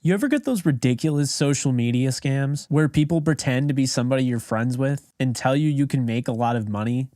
You ever get those ridiculous social media scams where people pretend to be somebody you're friends with and tell you you can make a lot of money?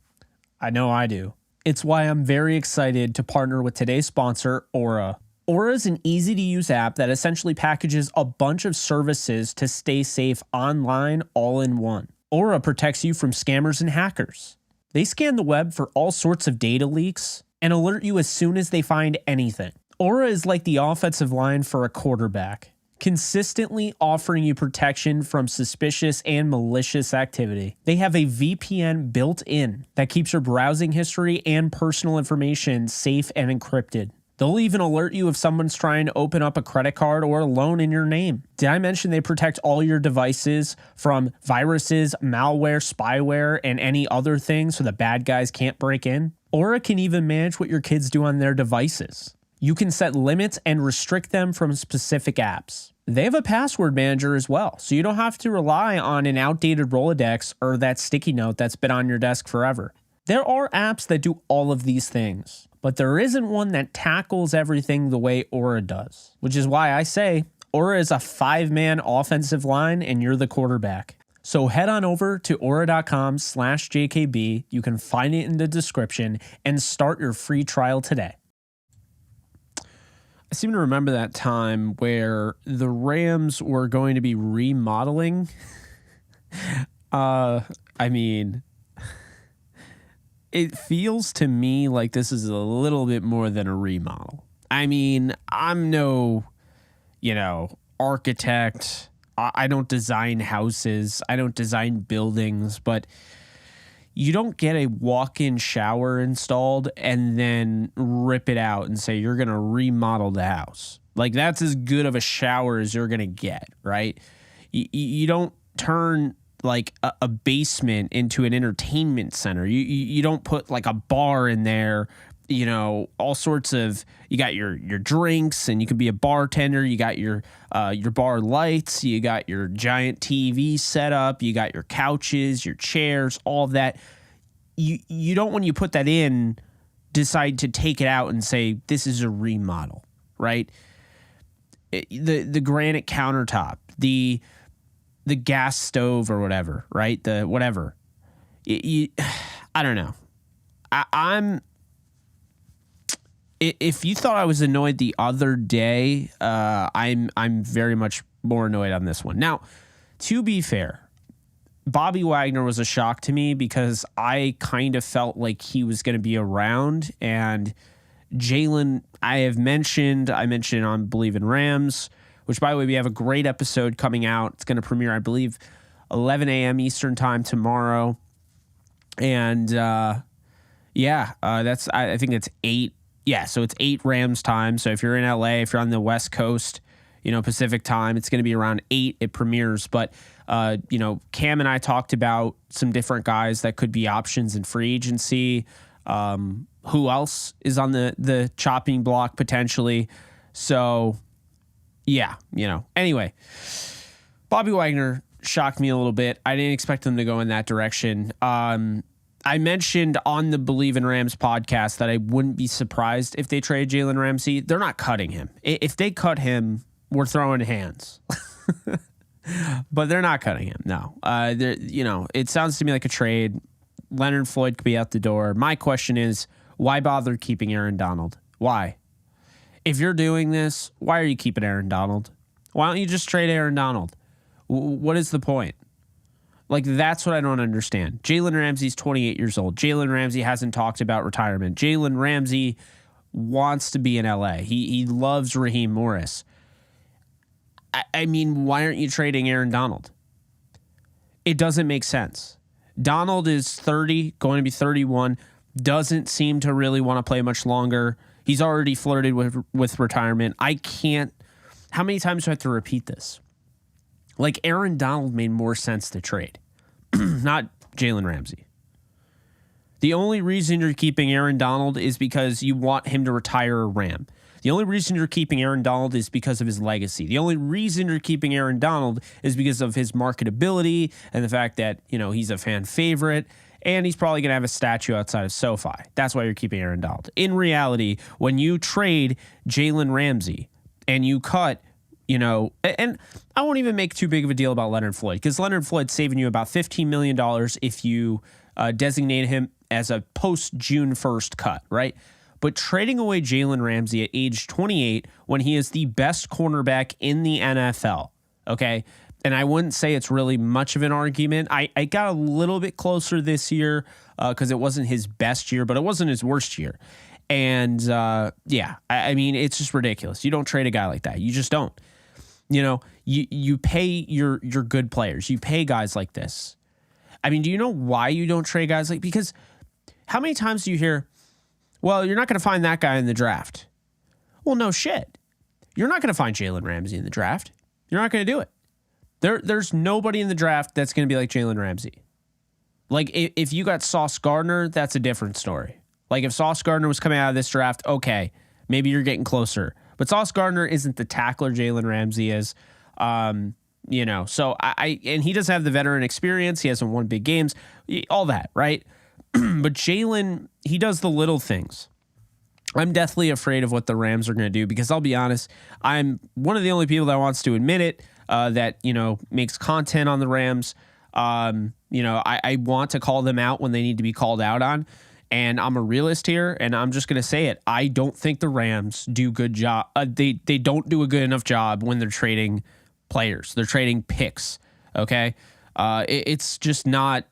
I know I do. It's why I'm very excited to partner with today's sponsor, Aura. Aura is an easy-to-use app that essentially packages a bunch of services to stay safe online all in one. Aura protects you from scammers and hackers. They scan the web for all sorts of data leaks and alert you as soon as they find anything. Aura is like the offensive line for a quarterback, consistently offering you protection from suspicious and malicious activity. They have a VPN built in that keeps your browsing history and personal information safe and encrypted. They'll even alert you if someone's trying to open up a credit card or a loan in your name. Did I mention they protect all your devices from viruses, malware, spyware, and any other things so the bad guys can't break in? Aura can even manage what your kids do on their devices. You can set limits and restrict them from specific apps. They have a password manager as well, so you don't have to rely on an outdated Rolodex or that sticky note that's been on your desk forever. There are apps that do all of these things, but there isn't one that tackles everything the way Aura does, which is why I say Aura is a 5-man offensive line and you're the quarterback. So head on over to aura.com/JKB. You can find it in the description and start your free trial today. I seem to remember that time where the Rams were going to be remodeling. It feels to me like this is a little bit more than a remodel. I mean, I'm no, architect. I don't design houses. I don't design buildings, but you don't get a walk-in shower installed and then rip it out and say you're going to remodel the house. Like, that's as good of a shower as you're going to get, right? You don't turn like a basement into an entertainment center. You don't put like a bar in there, all sorts of, you got your drinks and you can be a bartender. You got your bar lights, you got your giant TV set up, you got your couches, your chairs, all of that. You don't, when you put that in, decide to take it out and say, this is a remodel, right? The granite countertop, the gas stove or whatever, right? The whatever. I don't know. If you thought I was annoyed the other day, I'm very much more annoyed on this one. Now, to be fair, Bobby Wagner was a shock to me because I kind of felt like he was going to be around, and Jalen, I mentioned on Believe in Rams, which, by the way, we have a great episode coming out. It's going to premiere, I believe, 11 a.m. Eastern time tomorrow. And I think it's 8. Yeah, so it's 8 Rams time. So if you're in LA, if you're on the West Coast, Pacific time, it's going to be around 8. It premieres. But, Cam and I talked about some different guys that could be options in free agency. Who else is on the chopping block potentially? So, yeah, Anyway, Bobby Wagner shocked me a little bit. I didn't expect them to go in that direction. I mentioned on the Believe in Rams podcast that I wouldn't be surprised if they trade Jalen Ramsey. They're not cutting him. If they cut him, we're throwing hands. But they're not cutting him. No. It sounds to me like a trade. Leonard Floyd could be out the door. My question is, why bother keeping Aaron Donald? Why? If you're doing this, why are you keeping Aaron Donald? Why don't you just trade Aaron Donald? What is the point? Like, that's what I don't understand. Jalen Ramsey's 28 years old. Jalen Ramsey hasn't talked about retirement. Jalen Ramsey wants to be in LA. He loves Raheem Morris. I mean, why aren't you trading Aaron Donald? It doesn't make sense. Donald is 30, going to be 31, doesn't seem to really want to play much longer. He's already flirted with retirement. I can't. How many times do I have to repeat this? Like, Aaron Donald made more sense to trade, not Jalen Ramsey. The only reason you're keeping Aaron Donald is because you want him to retire a Ram. The only reason you're keeping Aaron Donald is because of his legacy. The only reason you're keeping Aaron Donald is because of his marketability and the fact that, he's a fan favorite, and he's probably going to have a statue outside of SoFi. That's why you're keeping Aaron Donald. In reality, when you trade Jalen Ramsey and you cut and I won't even make too big of a deal about Leonard Floyd, because Leonard Floyd's saving you about $15 million if you designate him as a post-June 1st cut, right? But trading away Jalen Ramsey at age 28 when he is the best cornerback in the NFL, okay? And I wouldn't say it's really much of an argument. I got a little bit closer this year because it wasn't his best year, but it wasn't his worst year. And I mean, it's just ridiculous. You don't trade a guy like that. You just don't. You pay your good players. You pay guys like this. I mean, do you know why you don't trade guys like? Because how many times do you hear, well, you're not going to find that guy in the draft? Well, no shit. You're not going to find Jalen Ramsey in the draft. You're not going to do it. There's nobody in the draft that's going to be like Jalen Ramsey. Like, if you got Sauce Gardner, that's a different story. Like, if Sauce Gardner was coming out of this draft, okay, maybe you're getting closer. But Sauce Gardner isn't the tackler Jalen Ramsey is. So and he doesn't have the veteran experience. He hasn't won big games, all that, right? But Jalen, he does the little things. I'm deathly afraid of what the Rams are going to do, because I'll be honest, I'm one of the only people that wants to admit it, that, makes content on the Rams. I want to call them out when they need to be called out on. And I'm a realist here, and I'm just going to say it. I don't think the Rams do good job. They don't do a good enough job when they're trading players. They're trading picks. Okay, it's just not.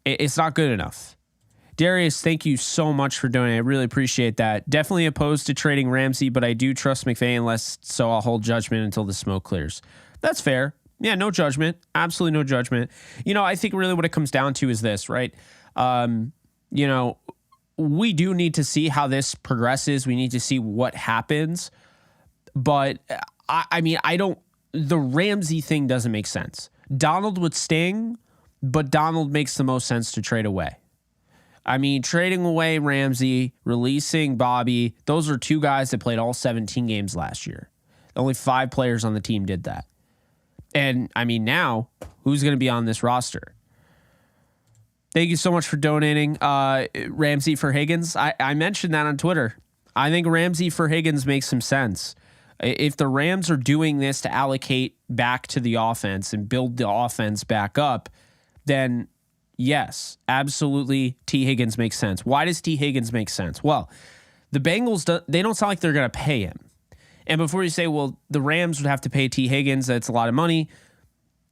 It's not good enough. Darius, thank you so much for doing it. I really appreciate that. Definitely opposed to trading Ramsey, but I do trust McVay, so I'll hold judgment until the smoke clears. That's fair. Yeah, no judgment. Absolutely no judgment. I think really what it comes down to is this, right? We do need to see how this progresses. We need to see what happens. But the Ramsey thing doesn't make sense. Donald would sting, but Donald makes the most sense to trade away. I mean, trading away Ramsey, releasing Bobby, those are two guys that played all 17 games last year. Only 5 players on the team did that. And, I mean, now, who's going to be on this roster? Thank you so much for donating. Ramsey for Higgins. I mentioned that on Twitter. I think Ramsey for Higgins makes some sense. If the Rams are doing this to allocate back to the offense and build the offense back up, then yes, absolutely, T. Higgins makes sense. Why does T. Higgins make sense? Well, the Bengals, they don't sound like they're going to pay him. And before you say, well, the Rams would have to pay T. Higgins, that's a lot of money.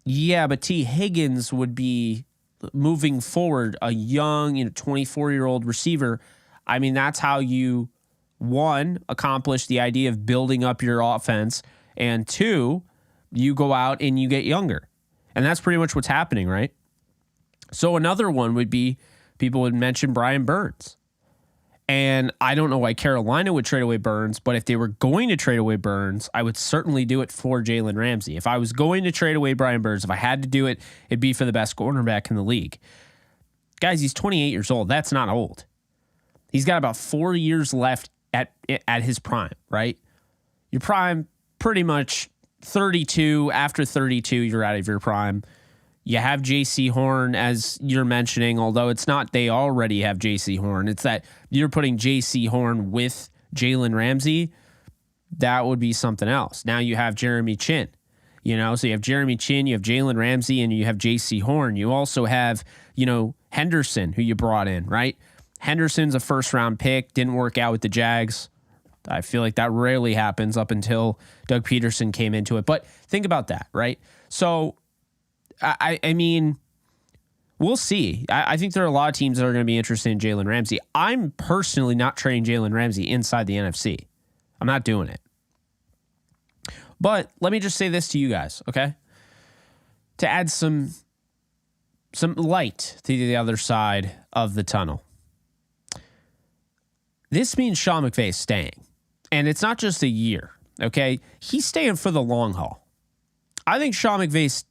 Yeah, but T. Higgins would be moving forward a young, 24-year-old receiver. I mean, that's how you, 1, accomplish the idea of building up your offense, and 2, you go out and you get younger. And that's pretty much what's happening, right? So another one would be, people would mention Brian Burns. And I don't know why Carolina would trade away Burns, but if they were going to trade away Burns, I would certainly do it for Jalen Ramsey. If I was going to trade away Brian Burns, if I had to do it, it'd be for the best cornerback in the league. Guys, he's 28 years old. That's not old. He's got about 4 years left at his prime, right? Your prime, pretty much 32. After 32, you're out of your prime. You have J.C. Horn, as you're mentioning, although it's not they already have J.C. Horn. It's that you're putting J.C. Horn with Jalen Ramsey. That would be something else. Now you have Jeremy Chin. So you have Jeremy Chin, you have Jalen Ramsey, and you have J.C. Horn. You also have, Henderson, who you brought in, right? Henderson's a first-round pick, didn't work out with the Jags. I feel like that rarely happens up until Doug Peterson came into it. But think about that, right? So I mean, we'll see. I think there are a lot of teams that are going to be interested in Jalen Ramsey. I'm personally not trading Jalen Ramsey inside the NFC. I'm not doing it. But let me just say this to you guys, okay? To add some light to the other side of the tunnel. This means Sean McVay is staying. And it's not just a year, okay? He's staying for the long haul. I think Sean McVay's,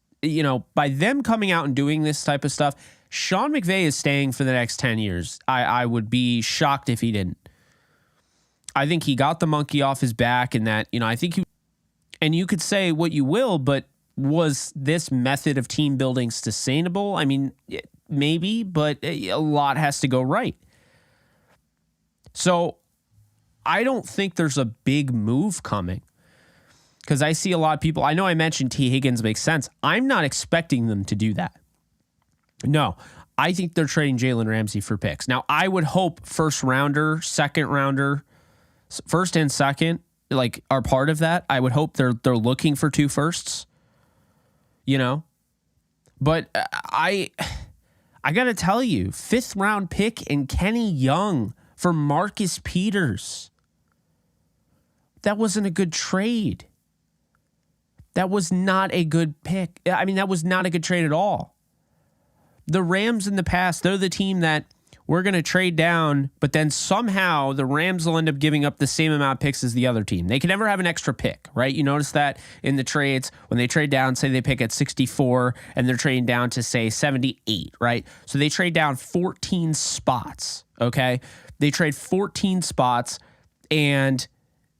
by them coming out and doing this type of stuff, Sean McVay is staying for the next 10 years. I would be shocked if he didn't. I think he got the monkey off his back, and that, I think and you could say what you will, but was this method of team building sustainable? I mean, maybe, but a lot has to go right. So I don't think there's a big move coming. Because I see a lot of people, I know I mentioned T. Higgins makes sense. I'm not expecting them to do that. No, I think they're trading Jalen Ramsey for picks. Now, I would hope first rounder, second rounder, first and second, like, are part of that. I would hope they're looking for 2 firsts, you know. But I got to tell you, 5th round pick and Kenny Young for Marcus Peters. That wasn't a good trade. That was not a good pick. I mean, that was not a good trade at all. The Rams in the past, they're the team that we're going to trade down, but then somehow the Rams will end up giving up the same amount of picks as the other team. They can never have an extra pick, right? You notice that in the trades when they trade down, say they pick at 64 and they're trading down to, say, 78, right? So they trade down 14 spots, okay? They trade 14 spots, and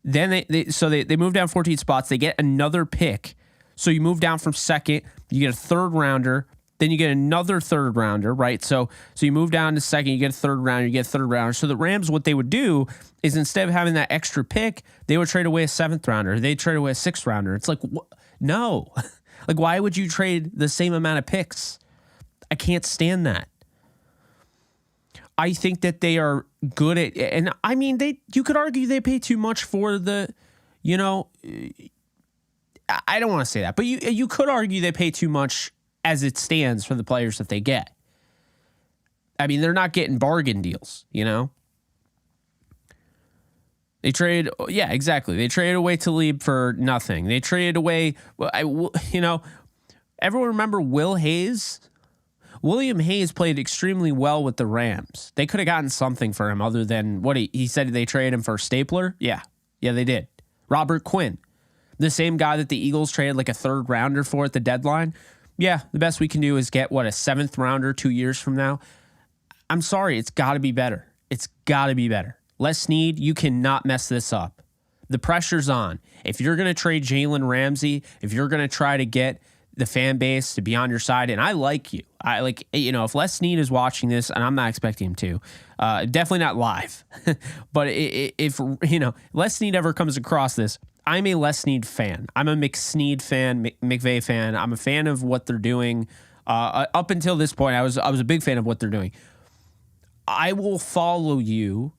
then they move down 14 spots. They get another pick. So you move down from second, you get a 3rd rounder, then you get another 3rd rounder, right? So you move down to second, you get a 3rd rounder, you get a 3rd rounder. So the Rams, what they would do is instead of having that extra pick, they would trade away a 7th rounder. They'd trade away a 6th rounder. It's like, no. Like, why would you trade the same amount of picks? I can't stand that. I think that they are good at, and I mean, you could argue they pay too much for the, you know, I don't want to say that, but you could argue they pay too much as it stands for the players that they get. I mean, they're not getting bargain deals, you know? They trade, yeah, exactly. They traded away Talib for nothing. They traded away, you know, everyone remember Will Hayes? William Hayes played extremely well with the Rams. They could have gotten something for him other than what he said they traded him for Stapler. Yeah, they did. Robert Quinn, the same guy that the Eagles traded like a 3rd rounder for at the deadline. Yeah, the best we can do is get, a 7th rounder 2 years from now. I'm sorry, it's got to be better. It's got to be better. Les Snead, you cannot mess this up. The pressure's on. If you're going to trade Jalen Ramsey, if you're going to try to get the fan base to be on your side, and I like you. I like, you know, if Les Snead is watching this, and I'm not expecting him to, definitely not live, but if, you know, Les Snead ever comes across this, I'm a Les Snead fan. I'm a McSnead fan, McVay fan. I'm a fan of what they're doing. Up until this point, I was a big fan of what they're doing. I will follow you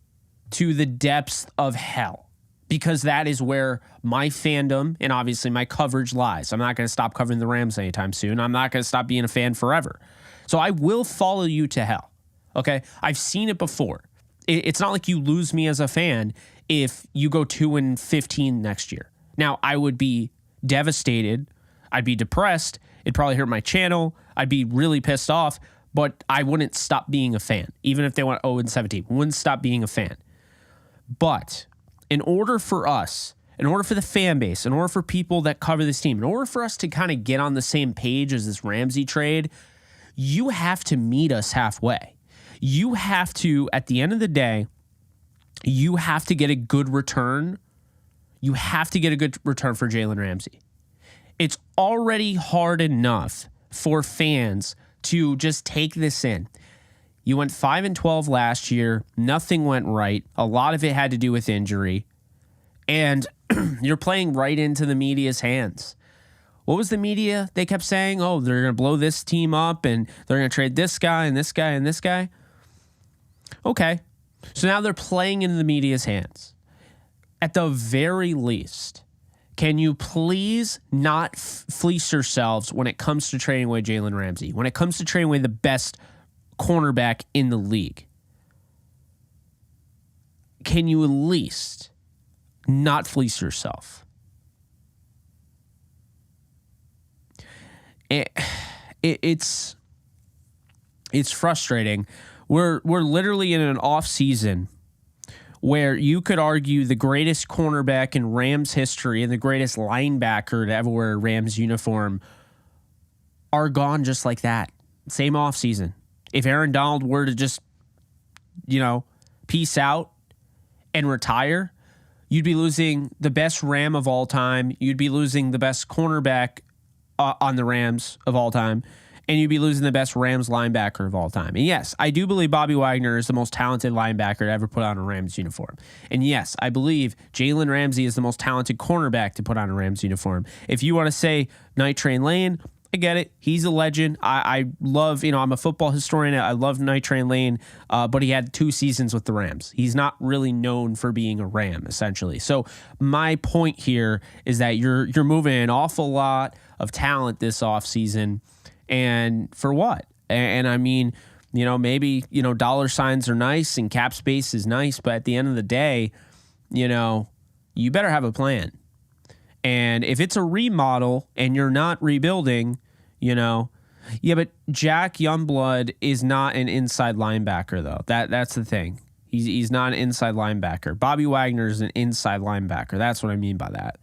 to the depths of hell, because that is where my fandom and obviously my coverage lies. I'm not going to stop covering the Rams anytime soon. I'm not going to stop being a fan forever. So I will follow you to hell. Okay? I've seen it before. It's not like you lose me as a fan if you go 2-15 next year. Now, I would be devastated. I'd be depressed. It'd probably hurt my channel. I'd be really pissed off, but I wouldn't stop being a fan. Even if they went 0-17, wouldn't stop being a fan. But in order for us, in order for the fan base, in order for people that cover this team, in order for us to kind of get on the same page as this Ramsey trade, you have to meet us halfway. You have to, at the end of the day, you have to get a good return. You have to get a good return for Jalen Ramsey. It's already hard enough for fans to just take this in. You went 5-12 last year. Nothing went right. A lot of it had to do with injury. And you're playing right into the media's hands. What was the media? They kept saying, oh, they're going to blow this team up and they're going to trade this guy and this guy and this guy. Okay. So now they're playing into the media's hands. At the very least, can you please not fleece yourselves when it comes to trading away Jalen Ramsey, when it comes to trading away the best cornerback in the league? Can you at least not fleece yourself? It's frustrating. We're literally in an off season where you could argue the greatest cornerback in Rams history and the greatest linebacker to ever wear a Rams uniform are gone just like that. Same off season. If Aaron Donald were to just, peace out and retire, you'd be losing the best Ram of all time. You'd be losing the best cornerback on the Rams of all time. and you'd be losing the best Rams linebacker of all time. And yes, I do believe Bobby Wagner is the most talented linebacker to ever put on a Rams uniform. And yes, I believe Jalen Ramsey is the most talented cornerback to put on a Rams uniform. If you want to say Night Train Lane, I get it. He's a legend. I love, I'm a football historian. I love Night Train Lane, but he had 2 seasons with the Rams. He's not really known for being a Ram, essentially. So my point here is that you're moving an awful lot of talent this offseason. And for what? And I mean, maybe, dollar signs are nice and cap space is nice, but at the end of the day, you better have a plan. And if it's a remodel and you're not rebuilding, but Jack Youngblood is not an inside linebacker, though. That's the thing. He's not an inside linebacker. Bobby Wagner is an inside linebacker. That's what I mean by that.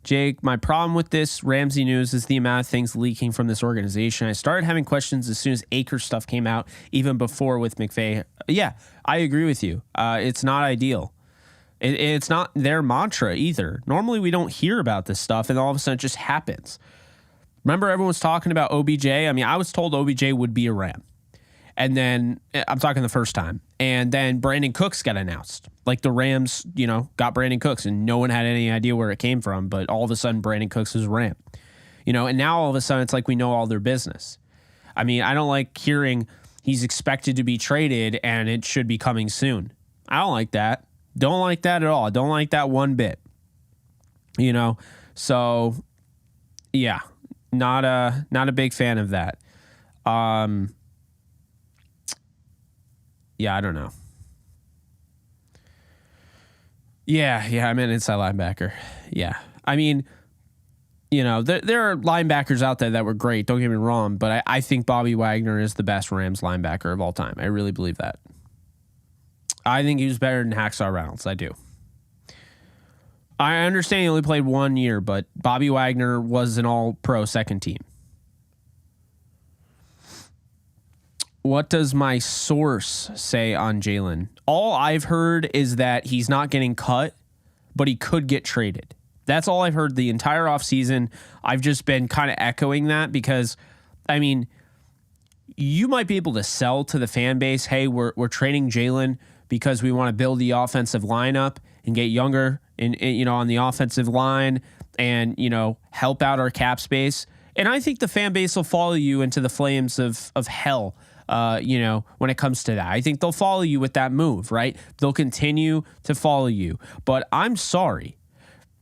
Jake, my problem with this Ramsey news is the amount of things leaking from this organization. I started having questions as soon as Akers stuff came out, even before with McVay. Yeah, I agree with you. It's not ideal. It's not their mantra either. Normally we don't hear about this stuff, and all of a sudden it just happens. Remember everyone was talking about OBJ? I mean, I was told OBJ would be a Ram. And then, I'm talking the first time. And then Brandon Cooks got announced. Like the Rams, got Brandon Cooks, and no one had any idea where it came from. But all of a sudden, Brandon Cooks is a Ram. And now all of a sudden, it's like we know all their business. I mean, I don't like hearing he's expected to be traded and it should be coming soon. I don't like that. Don't like that at all. I don't like that one bit. So, yeah, not a big fan of that. Yeah, I don't know. Yeah, I'm an inside linebacker. Yeah. I mean, there are linebackers out there that were great, don't get me wrong, but I think Bobby Wagner is the best Rams linebacker of all time. I really believe that. I think he was better than Hacksaw Reynolds. I do. I understand he only played 1 year, but Bobby Wagner was an all-pro second team. What does my source say on Jalen? All I've heard is that he's not getting cut, but he could get traded. That's all I've heard the entire offseason. I've just been kind of echoing that because, I mean, you might be able to sell to the fan base, hey, we're trading Jalen because we want to build the offensive lineup and get younger on the offensive line and, help out our cap space. And I think the fan base will follow you into the flames of hell. When it comes to that, I think they'll follow you with that move, right? They'll continue to follow you. But I'm sorry.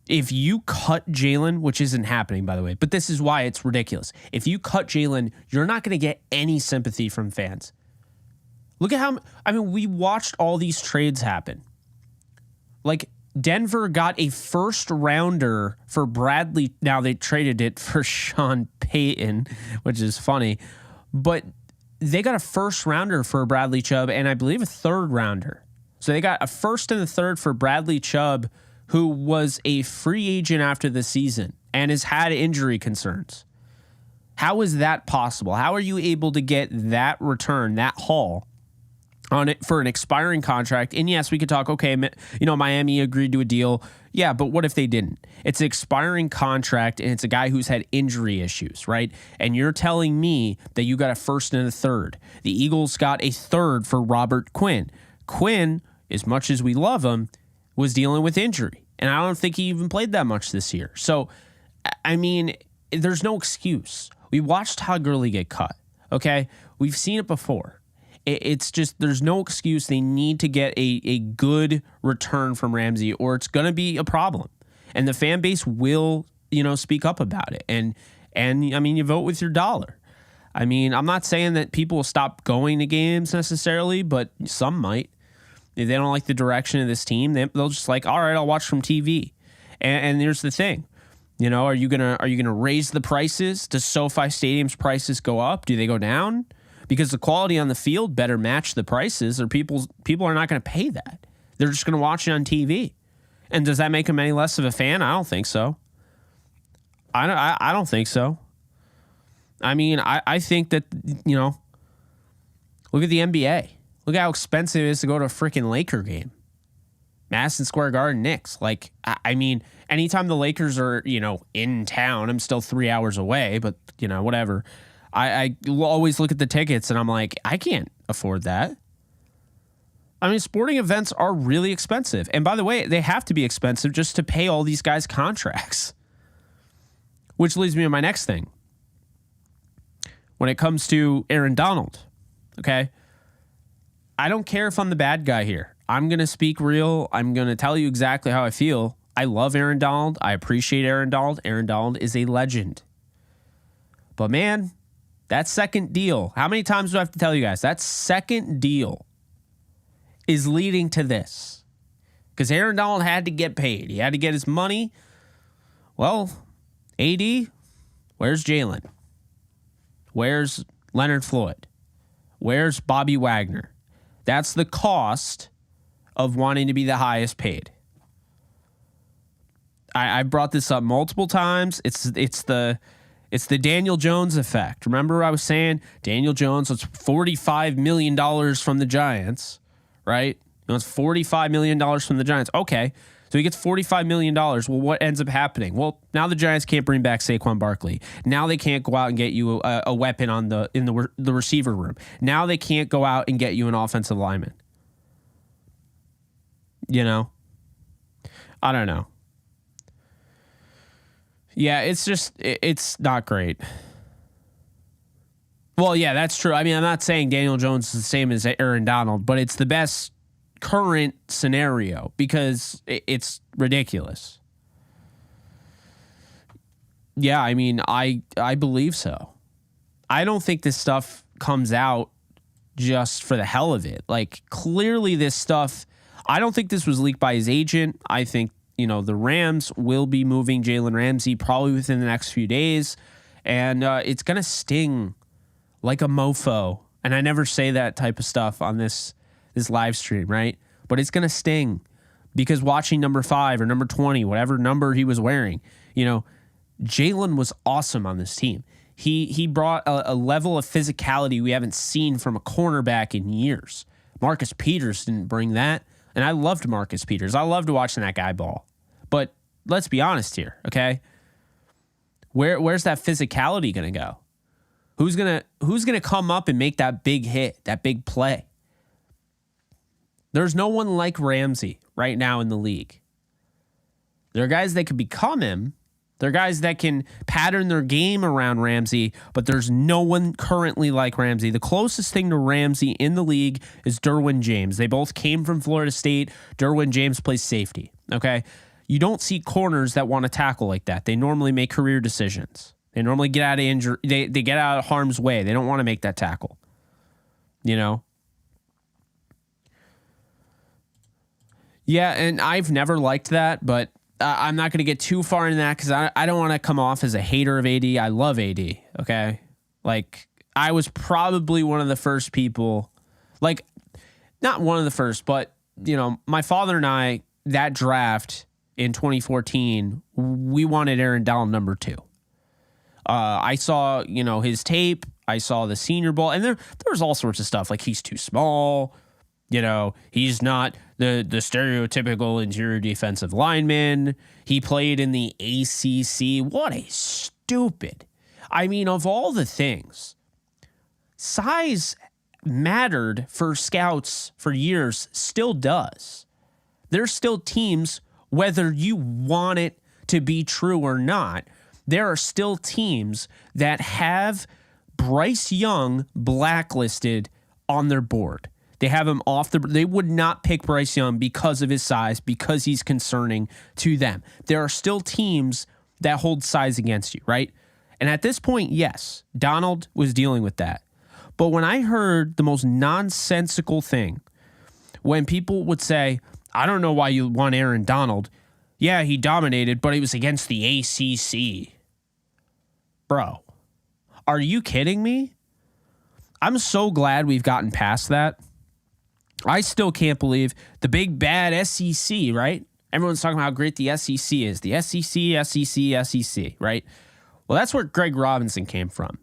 If you cut Jalen, which isn't happening, by the way, but this is why it's ridiculous. If you cut Jalen, you're not going to get any sympathy from fans. Look at we watched all these trades happen. Like, Denver got a first rounder for Bradley. Now they traded it for Sean Payton, which is funny. But they got a first rounder for Bradley Chubb and I believe a third rounder. So they got a first and a third for Bradley Chubb, who was a free agent after the season and has had injury concerns. How is that possible? How are you able to get that return, that haul on it for an expiring contract? And yes, we could talk, okay, Miami agreed to a deal. Yeah, but what if they didn't? It's an expiring contract, and it's a guy who's had injury issues, right? And you're telling me that you got a first and a third. The Eagles got a third for Robert Quinn. Quinn, as much as we love him, was dealing with injury. And I don't think he even played that much this year. So, I mean, there's no excuse. We watched Todd Gurley get cut, okay? We've seen it before. It's just, there's no excuse. They need to get a good return from Ramsey or it's going to be a problem. And the fan base will, speak up about it. And I mean, you vote with your dollar. I mean, I'm not saying that people will stop going to games necessarily, but some might. If they don't like the direction of this team, they'll just like, all right, I'll watch from TV. And here's the thing. Are you gonna raise the prices? Does SoFi Stadium's prices go up? Do they go down? Because the quality on the field better match the prices, or people are not going to pay that. They're just going to watch it on TV. And does that make them any less of a fan? I don't think so. I don't think so. I mean, I think that, look at the NBA. Look at how expensive it is to go to a freaking Laker game. Madison Square Garden, Knicks. Like, I mean, anytime the Lakers are, in town, I'm still 3 hours away, but, whatever. I always look at the tickets and I'm like, I can't afford that. I mean, sporting events are really expensive. And by the way, they have to be expensive just to pay all these guys contracts. Which leads me to my next thing. When it comes to Aaron Donald, okay? I don't care if I'm the bad guy here. I'm going to speak real. I'm going to tell you exactly how I feel. I love Aaron Donald. I appreciate Aaron Donald. Aaron Donald is a legend. But man, that second deal, how many times do I have to tell you guys? That second deal is leading to this. Because Aaron Donald had to get paid. He had to get his money. Well, AD, where's Jalen? Where's Leonard Floyd? Where's Bobby Wagner? That's the cost of wanting to be the highest paid. I brought this up multiple times. It's the Daniel Jones effect. Remember I was saying Daniel Jones was $45 million from the Giants, right? He wants $45 million from the Giants. Okay, so he gets $45 million. Well, what ends up happening? Well, now the Giants can't bring back Saquon Barkley. Now they can't go out and get you a weapon in the receiver room. Now they can't go out and get you an offensive lineman. I don't know. Yeah, it's not great. Well, yeah, that's true. I mean, I'm not saying Daniel Jones is the same as Aaron Donald, but it's the best current scenario because it's ridiculous. Yeah, I mean, I believe so. I don't think this stuff comes out just for the hell of it. Like, clearly this stuff, I don't think this was leaked by his agent. I think, the Rams will be moving Jalen Ramsey probably within the next few days, and it's going to sting like a mofo. And I never say that type of stuff on this live stream, right? But it's going to sting because watching number 5 or number 20, whatever number he was wearing, Jalen was awesome on this team. He brought a level of physicality we haven't seen from a cornerback in years. Marcus Peters didn't bring that, and I loved Marcus Peters. I loved watching that guy ball. But let's be honest here, okay? Where's that physicality going to go? Who's gonna come up and make that big hit, that big play? There's no one like Ramsey right now in the league. There are guys that could become him. There are guys that can pattern their game around Ramsey, but there's no one currently like Ramsey. The closest thing to Ramsey in the league is Derwin James. They both came from Florida State. Derwin James plays safety, okay? You don't see corners that want to tackle like that. They normally make career decisions. They normally get out of injury. They get out of harm's way. They don't want to make that tackle. Yeah, and I've never liked that, but I'm not going to get too far into that because I don't want to come off as a hater of AD. I love AD, okay? Like, I was probably one of the first people, like, not one of the first, but, my father and I, that draft in 2014, we wanted Aaron Donald number 2. I saw, his tape. I saw the Senior Bowl, and there was all sorts of stuff like he's too small. He's not the stereotypical interior defensive lineman. He played in the ACC. What a stupid. I mean, of all the things, size mattered for scouts for years, still does. There's still teams, whether you want it to be true or not, there are still teams that have Bryce Young blacklisted on their board. They have him off they would not pick Bryce Young because of his size, because he's concerning to them. There are still teams that hold size against you, right? And at this point, yes, Donald was dealing with that. But when I heard the most nonsensical thing, when people would say, I don't know why you want Aaron Donald. Yeah, he dominated, but it was against the ACC. Bro, are you kidding me? I'm so glad we've gotten past that. I still can't believe the big bad SEC, right? Everyone's talking about how great the SEC is. The SEC, right? Well, that's where Greg Robinson came from.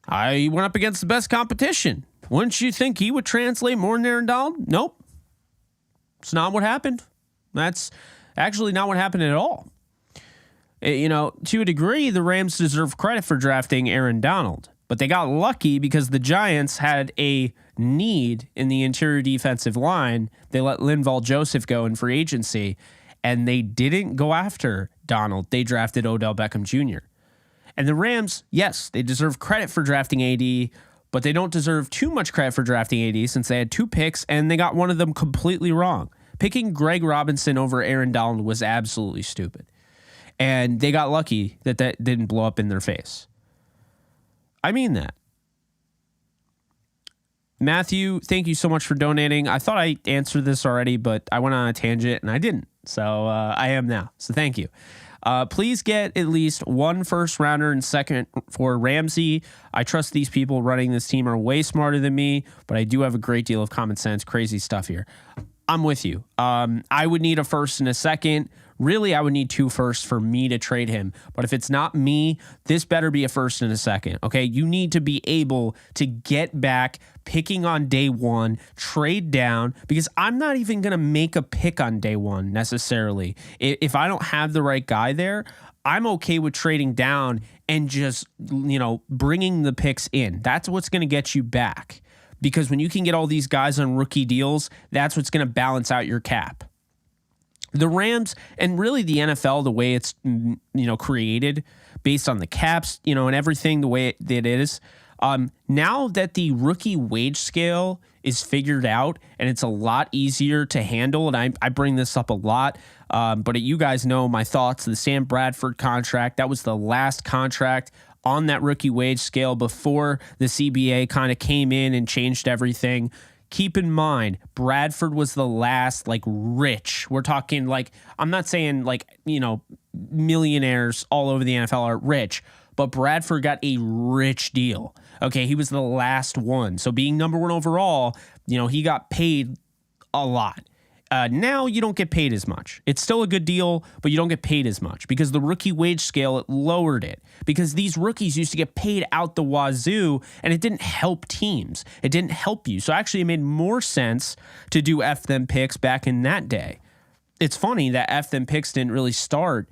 I went up against the best competition. Wouldn't you think he would translate more than Aaron Donald? Nope. It's not what happened. That's actually not what happened at all. To a degree, the Rams deserve credit for drafting Aaron Donald, but they got lucky because the Giants had a need in the interior defensive line. They let Linval Joseph go in free agency, and they didn't go after Donald. They drafted Odell Beckham Jr. And the Rams, yes, they deserve credit for drafting AD, but they don't deserve too much credit for drafting AD since they had 2 picks and they got one of them completely wrong. Picking Greg Robinson over Aaron Donald was absolutely stupid. And they got lucky that didn't blow up in their face. I mean that. Matthew, thank you so much for donating. I thought I answered this already, but I went on a tangent and I didn't. So I am now. So thank you. Please get at least 1 first rounder and second for Ramsey. I trust these people running this team are way smarter than me, but I do have a great deal of common sense. Crazy stuff here. I'm with you. I would need a first and a second. Really, I would need 2 firsts for me to trade him. But if it's not me, this better be a first and a second. Okay, you need to be able to get back picking on day 1, trade down, because I'm not even going to make a pick on day 1 necessarily. If I don't have the right guy there, I'm okay with trading down and just, bringing the picks in. That's what's going to get you back. Because when you can get all these guys on rookie deals, that's what's going to balance out your cap. The Rams and really the NFL, the way it's, created based on the caps, and everything the way it is. Now that the rookie wage scale is figured out and it's a lot easier to handle, and I bring this up a lot, but you guys know my thoughts. The Sam Bradford contract, that was the last contract on that rookie wage scale before the CBA kind of came in and changed everything. Keep in mind, Bradford was the last rich. We're talking I'm not saying millionaires all over the NFL are rich, but Bradford got a rich deal. Okay, he was the last one. So being number 1 overall, he got paid a lot. Now you don't get paid as much. It's still a good deal, but you don't get paid as much because the rookie wage scale, it lowered it because these rookies used to get paid out the wazoo and it didn't help teams. It didn't help you. So actually it made more sense to do F them picks back in that day. It's funny that F them picks didn't really start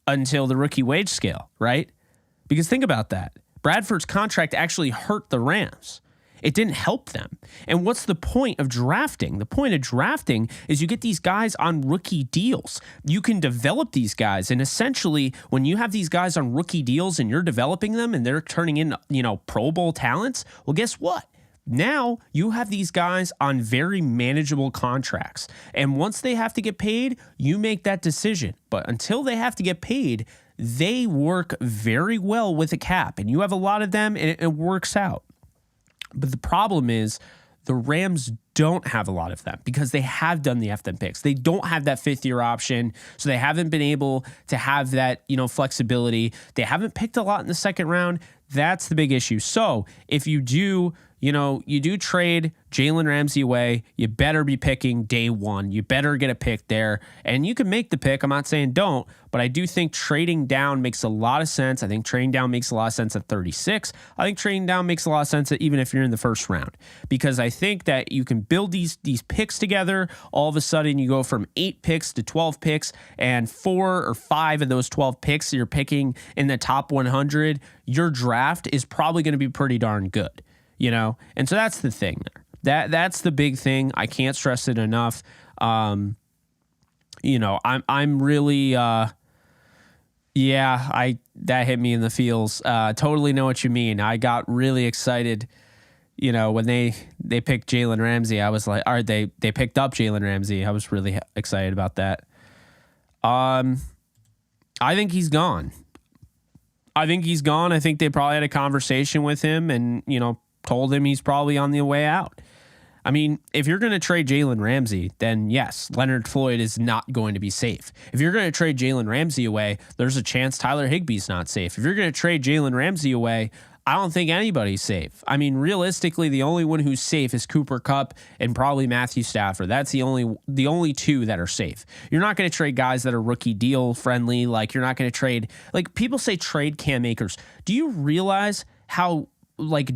until the rookie wage scale, right? Because think about that. Bradford's contract actually hurt the Rams. It didn't help them. And what's the point of drafting? The point of drafting is you get these guys on rookie deals. You can develop these guys. And essentially, when you have these guys on rookie deals and you're developing them and they're turning in, Pro Bowl talents, well, guess what? Now you have these guys on very manageable contracts. And once they have to get paid, you make that decision. But until they have to get paid, they work very well with a cap. And you have a lot of them and it works out. But the problem is the Rams don't have a lot of them because they have done the F them picks. They don't have that 5th-year option, so they haven't been able to have that, flexibility. They haven't picked a lot in the second round. That's the big issue. So if you do, you do trade Jalen Ramsey away, you better be picking day 1. You better get a pick there. And you can make the pick. I'm not saying don't, but I do think trading down makes a lot of sense. I think trading down makes a lot of sense at 36. I think trading down makes a lot of sense even if you're in the first round. Because I think that you can build these picks together. All of a sudden you go from 8 picks to 12 picks, and 4 or 5 of those 12 picks you're picking in the top 100. Your draft is probably going to be pretty darn good. And so that's the thing there. That's the big thing. I can't stress it enough. I'm really, that hit me in the feels. Totally know what you mean. I got really excited, when they picked Jalen Ramsey. I was like, all right, they picked up Jalen Ramsey. I was really excited about that. I think he's gone. I think they probably had a conversation with him and, told him he's probably on the way out. I mean, if you're going to trade Jalen Ramsey, then yes, Leonard Floyd is not going to be safe. If you're going to trade Jalen Ramsey away, there's a chance Tyler Higbee's not safe. If you're going to trade Jalen Ramsey away, I don't think anybody's safe. I mean, realistically, the only one who's safe is Cooper Kupp and probably Matthew Stafford. That's the only 2 that are safe. You're not going to trade guys that are rookie deal friendly. You're not going to trade, people say trade Cam Akers. Do you realize how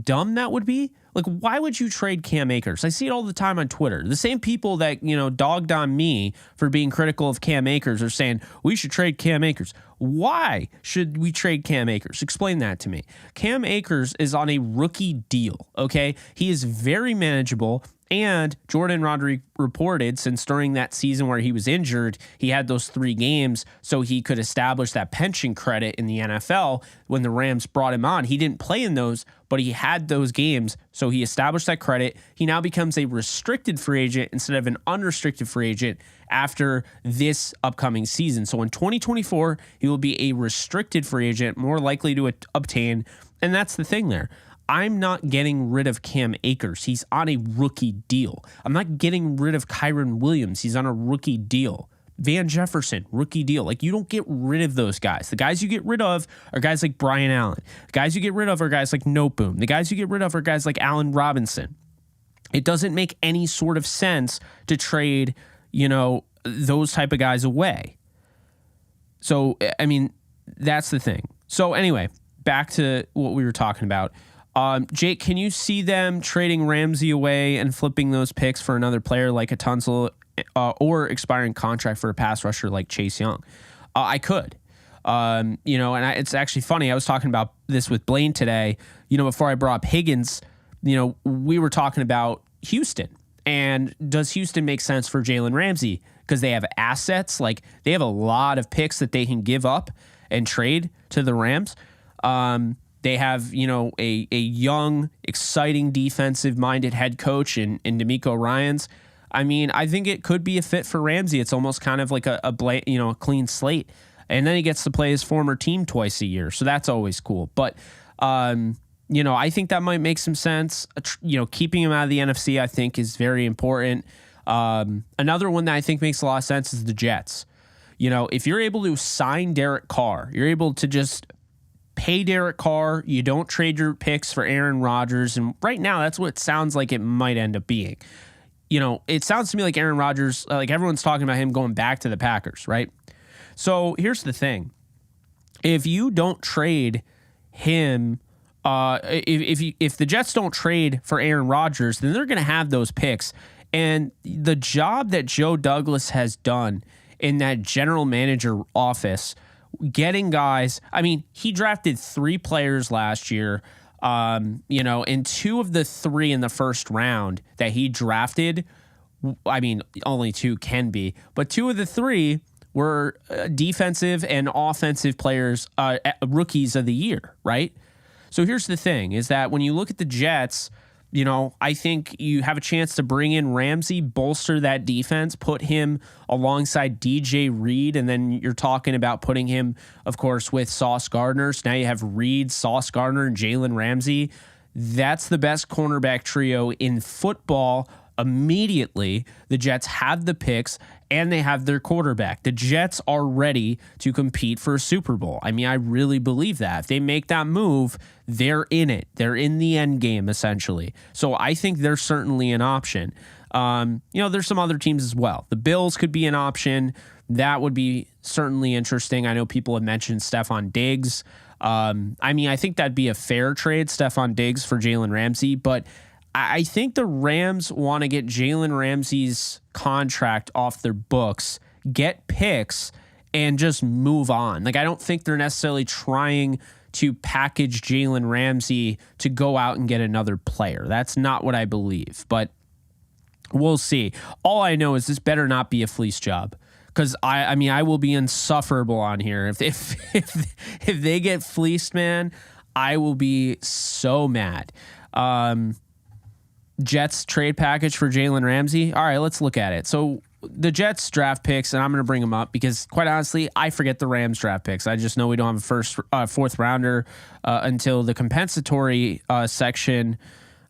dumb that would be? Like, why would you trade Cam Akers? I see it all the time on Twitter. The same people that, dogged on me for being critical of Cam Akers are saying, we should trade Cam Akers. Why should we trade Cam Akers? Explain that to me. Cam Akers is on a rookie deal, okay? He is very manageable. And Jordan Rodriguez reported since during that season where he was injured, he had those 3 games so he could establish that pension credit in the NFL when the Rams brought him on. He didn't play in those, but he had those games, so he established that credit. He now becomes a restricted free agent instead of an unrestricted free agent after this upcoming season. So in 2024, he will be a restricted free agent, more likely to obtain, and that's the thing there. I'm not getting rid of Cam Akers. He's on a rookie deal. I'm not getting rid of Kyron Williams. He's on a rookie deal. Van Jefferson, rookie deal. Like, you don't get rid of those guys. The guys you get rid of are guys like Brian Allen. The guys you get rid of are guys like Noteboom. The guys you get rid of are guys like Allen Robinson. It doesn't make any sort of sense to trade, those type of guys away. So, I mean, that's the thing. So anyway, back to what we were talking about. Jake, can you see them trading Ramsey away and flipping those picks for another player like a Tunsil or expiring contract for a pass rusher like Chase Young? I could. It's actually funny. I was talking about this with Blaine today. Before I brought up Higgins, we were talking about Houston. And does Houston make sense for Jalen Ramsey? Because they have assets. Like, they have a lot of picks that they can give up and trade to the Rams. They have, a young, exciting, defensive-minded head coach in D'Amico Ryans. I mean, I think it could be a fit for Ramsey. It's almost kind of like a clean slate. And then he gets to play his former team twice a year, so that's always cool. But, I think that might make some sense. Keeping him out of the NFC, I think, is very important. Another one that I think makes a lot of sense is the Jets. If you're able to sign Derek Carr, you're able to just pay Derek Carr, you don't trade your picks for Aaron Rodgers, and right now that's what it sounds like it might end up being. It sounds to me like Aaron Rodgers, like everyone's talking about him going back to the Packers, right? So here's the thing. If you don't trade him, if the Jets don't trade for Aaron Rodgers, then they're going to have those picks. And the job that Joe Douglas has done in that general manager office, getting guys, I mean, he drafted 3 players last year, and 2 of the 3 in the first round that he drafted, I mean, only 2 can be, but 2 of the 3 were defensive and offensive players, rookies of the year, right? So here's the thing, is that when you look at the Jets, I think you have a chance to bring in Ramsey, bolster that defense, put him alongside DJ Reed, and then you're talking about putting him, of course, with Sauce Gardner. So now you have Reed, Sauce Gardner, and Jalen Ramsey. That's the best cornerback trio in football. Immediately, the Jets have the picks and they have their quarterback. The Jets are ready to compete for a Super Bowl. I mean, I really believe that. If they make that move, they're in it. They're in the end game, essentially. So I think they're certainly an option. There's some other teams as well. The Bills could be an option. That would be certainly interesting. I know people have mentioned Stephon Diggs. I think that'd be a fair trade, Stephon Diggs for Jalen Ramsey, but I think the Rams want to get Jalen Ramsey's contract off their books, get picks, and just move on. Like, I don't think they're necessarily trying to package Jalen Ramsey to go out and get another player. That's not what I believe, but we'll see. All I know is this better not be a fleece job, because I will be insufferable on here. If they get fleeced, man, I will be so mad. Jets trade package for Jalen Ramsey. All right, let's look at it. So the Jets draft picks, and I'm going to bring them up because, quite honestly, I forget the Rams draft picks. I just know we don't have a fourth rounder until the compensatory section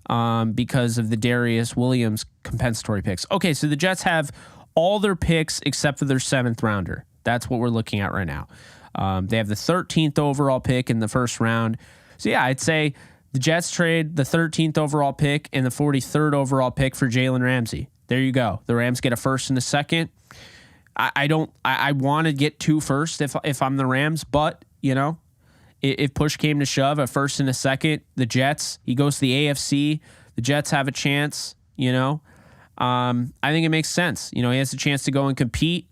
because of the Darius Williams compensatory picks. Okay, so the Jets have all their picks except for their 7th rounder. That's what we're looking at right now. They have the 13th overall pick in the first round. So, yeah, I'd say the Jets trade the 13th overall pick and the 43rd overall pick for Jalen Ramsey. There you go. The Rams get a first and a second. I want to get 2 firsts if I'm the Rams, but, if push came to shove, a first and a second, the Jets, he goes to the AFC. The Jets have a chance, I think it makes sense. He has a chance to go and compete.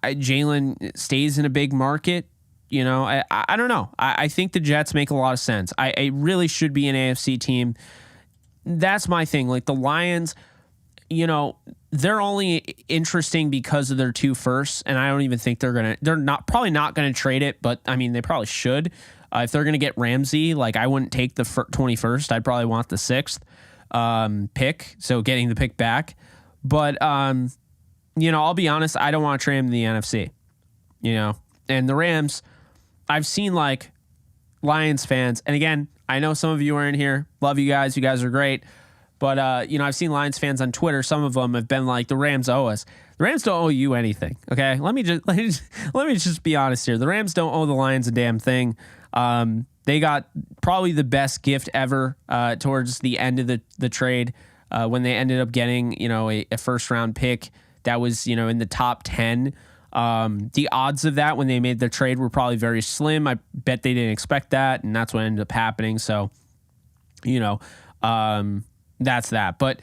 Jalen stays in a big market. I don't know. I think the Jets make a lot of sense. I really should be an AFC team. That's my thing. Like the Lions, they're only interesting because of their 2 firsts, and I don't even think they're probably not gonna trade it, but I mean they probably should. If they're gonna get Ramsey, like I wouldn't take the 21st. I'd probably want the 6th pick, so getting the pick back. But I'll be honest, I don't want to trade him in the NFC. And the Rams, I've seen like Lions fans, and again, I know some of you are in here. Love you guys. You guys are great. But, I've seen Lions fans on Twitter. Some of them have been like, the Rams owe us. The Rams don't owe you anything, okay? Let me just be honest here. The Rams don't owe the Lions a damn thing. They got probably the best gift ever towards the end of the trade when they ended up getting, a first-round pick that was, in the top 10. The odds of that when they made the trade were probably very slim. I bet they didn't expect that, and that's what ended up happening. So, that's that. But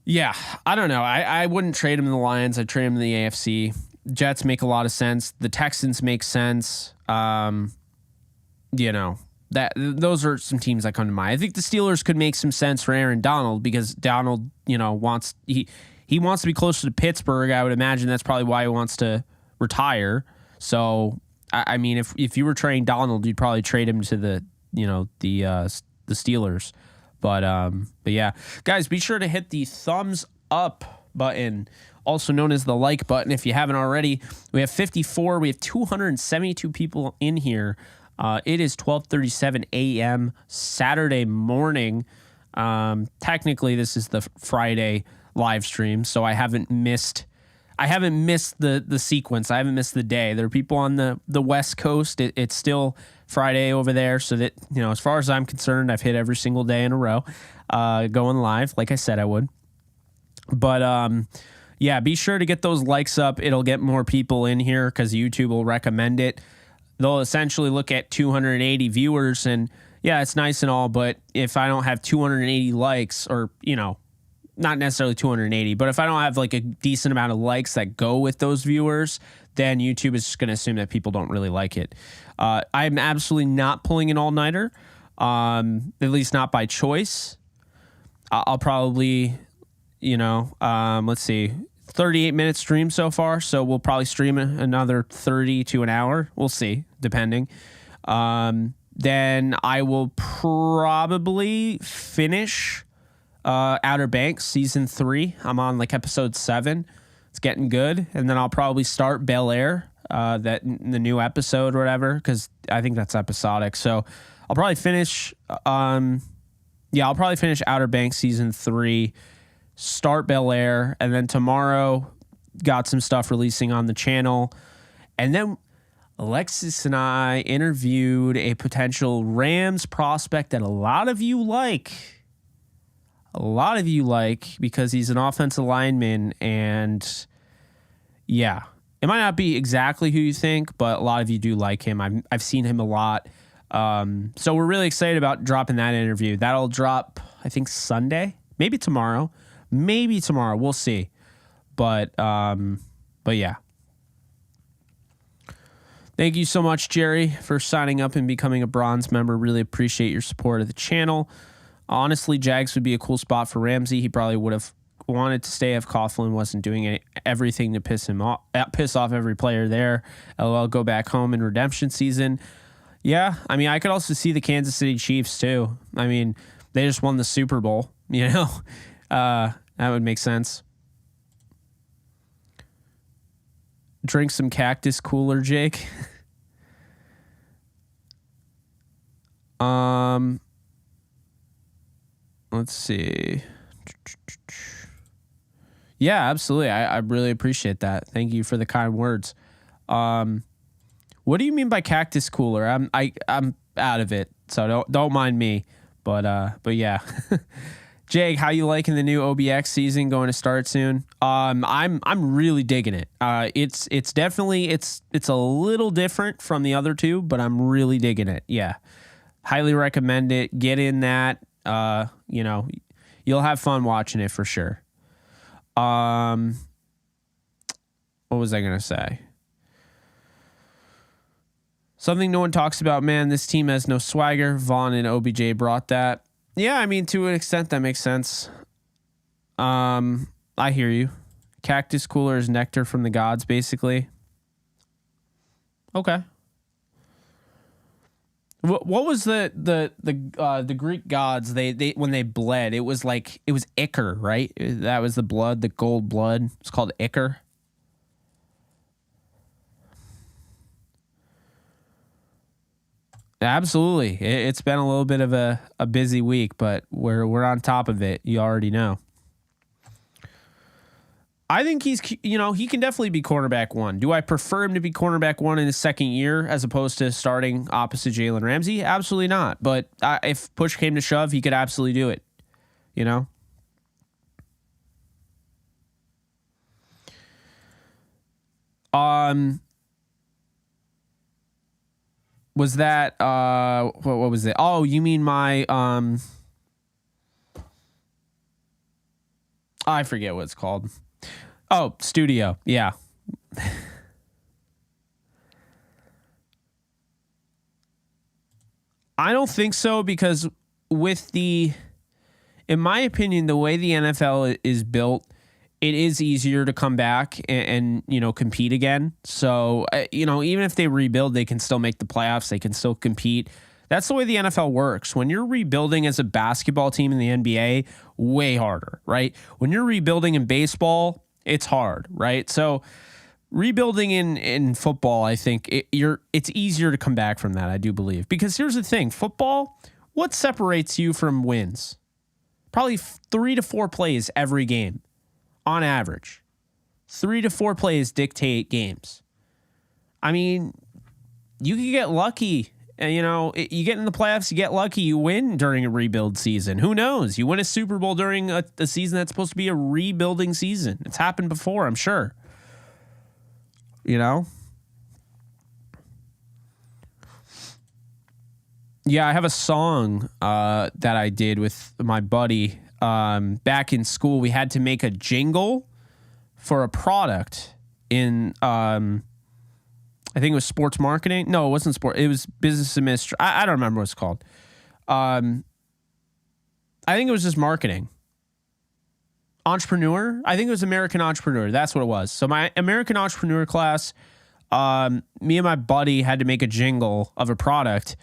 yeah, I don't know. I wouldn't trade him in the Lions. I'd trade him in the AFC. Jets make a lot of sense. The Texans make sense. That those are some teams that come to mind. I think the Steelers could make some sense for Aaron Donald because Donald, wants he wants to be closer to Pittsburgh. I would imagine that's probably why he wants to retire. So I mean, if you were trading Donald, you'd probably trade him to the Steelers. But yeah, guys, be sure to hit the thumbs up button, also known as the like button, if you haven't already. We have 54. We have 272 people in here. It is 12:37 a.m. Saturday morning. Technically, this is the Friday live stream, so I haven't missed the sequence. I haven't missed the day. There are people on the West Coast. It's still Friday over there, so that, as far as I'm concerned, I've hit every single day in a row going live, like I said I would. But yeah, be sure to get those likes up. It'll get more people in here because YouTube will recommend it. They'll essentially look at 280 viewers, and yeah, it's nice and all, but if I don't have 280 likes, or, not necessarily 280, but if I don't have like a decent amount of likes that go with those viewers, then YouTube is just going to assume that people don't really like it. I'm absolutely not pulling an all-nighter, at least not by choice. I'll probably, let's see, 38-minute stream so far, so we'll probably stream another 30 to an hour. We'll see, depending. Then I will probably finish Outer Banks season 3. I'm on like episode 7. It's getting good, and then I'll probably start Bel Air, the new episode or whatever, because I think that's episodic. So I'll probably finish. I'll probably finish Outer Banks season 3, start Bel Air, and then tomorrow got some stuff releasing on the channel, and then Alexis and I interviewed a potential Rams prospect that a lot of you like. Because he's an offensive lineman, and yeah, it might not be exactly who you think, but a lot of you do like him. I've seen him a lot. So we're really excited about dropping that interview. That'll drop, I think, Sunday, maybe tomorrow. We'll see. But yeah. Thank you so much, Jerry, for signing up and becoming a bronze member. Really appreciate your support of the channel. Honestly, Jags would be a cool spot for Ramsey. He probably would have wanted to stay if Coughlin wasn't doing everything to piss off every player there. LOL, go back home in redemption season. Yeah, I mean, I could also see the Kansas City Chiefs too. I mean, they just won the Super Bowl, that would make sense. Drink some cactus cooler, Jake. Let's see. Yeah, absolutely. I really appreciate that. Thank you for the kind words. What do you mean by cactus cooler? I'm out of it, so don't mind me. But yeah. Jake, how you liking the new OBX season going to start soon? I'm really digging it. It's definitely it's a little different from the other two, but I'm really digging it. Yeah. Highly recommend it. Get in that. You know, you'll have fun watching it for sure. What was I gonna say? Something no one talks about, man. This team has no swagger. Vaughn and OBJ brought that. Yeah, I mean, to an extent, that makes sense. I hear you. Cactus cooler is nectar from the gods, basically. Okay. What was the Greek gods? They when they bled, it was ichor, right? That was the blood, the gold blood. It's called ichor. Absolutely. It's been a little bit of a busy week, but we're on top of it. You already know. I think he can definitely be cornerback one. Do I prefer him to be cornerback one in his second year as opposed to starting opposite Jalen Ramsey? Absolutely not. But if push came to shove, he could absolutely do it. You know? Was that what was it? Oh, you mean my I forget what it's called. Oh, studio. Yeah. I don't think so because in my opinion, the way the NFL is built, it is easier to come back and compete again. So, even if they rebuild, they can still make the playoffs. They can still compete. That's the way the NFL works. When you're rebuilding as a basketball team in the NBA, way harder, right? When you're rebuilding in baseball, it's hard, right? So rebuilding in football, I think it's easier to come back from that, I do believe. Because here's the thing, football, what separates you from wins? Probably 3 to 4 plays every game on average. 3 to 4 plays dictate games. I mean, you can get lucky. And, you get in the playoffs, you get lucky, you win during a rebuild season. Who knows? You win a Super Bowl during a season that's supposed to be a rebuilding season. It's happened before, I'm sure. Yeah, I have a song that I did with my buddy back in school. We had to make a jingle for a product in I think it was sports marketing. No, it wasn't sport. It was business administration. I don't remember what it's called. I think it was just marketing. Entrepreneur. I think it was American Entrepreneur. That's what it was. So my American Entrepreneur class, me and my buddy had to make a jingle of a product,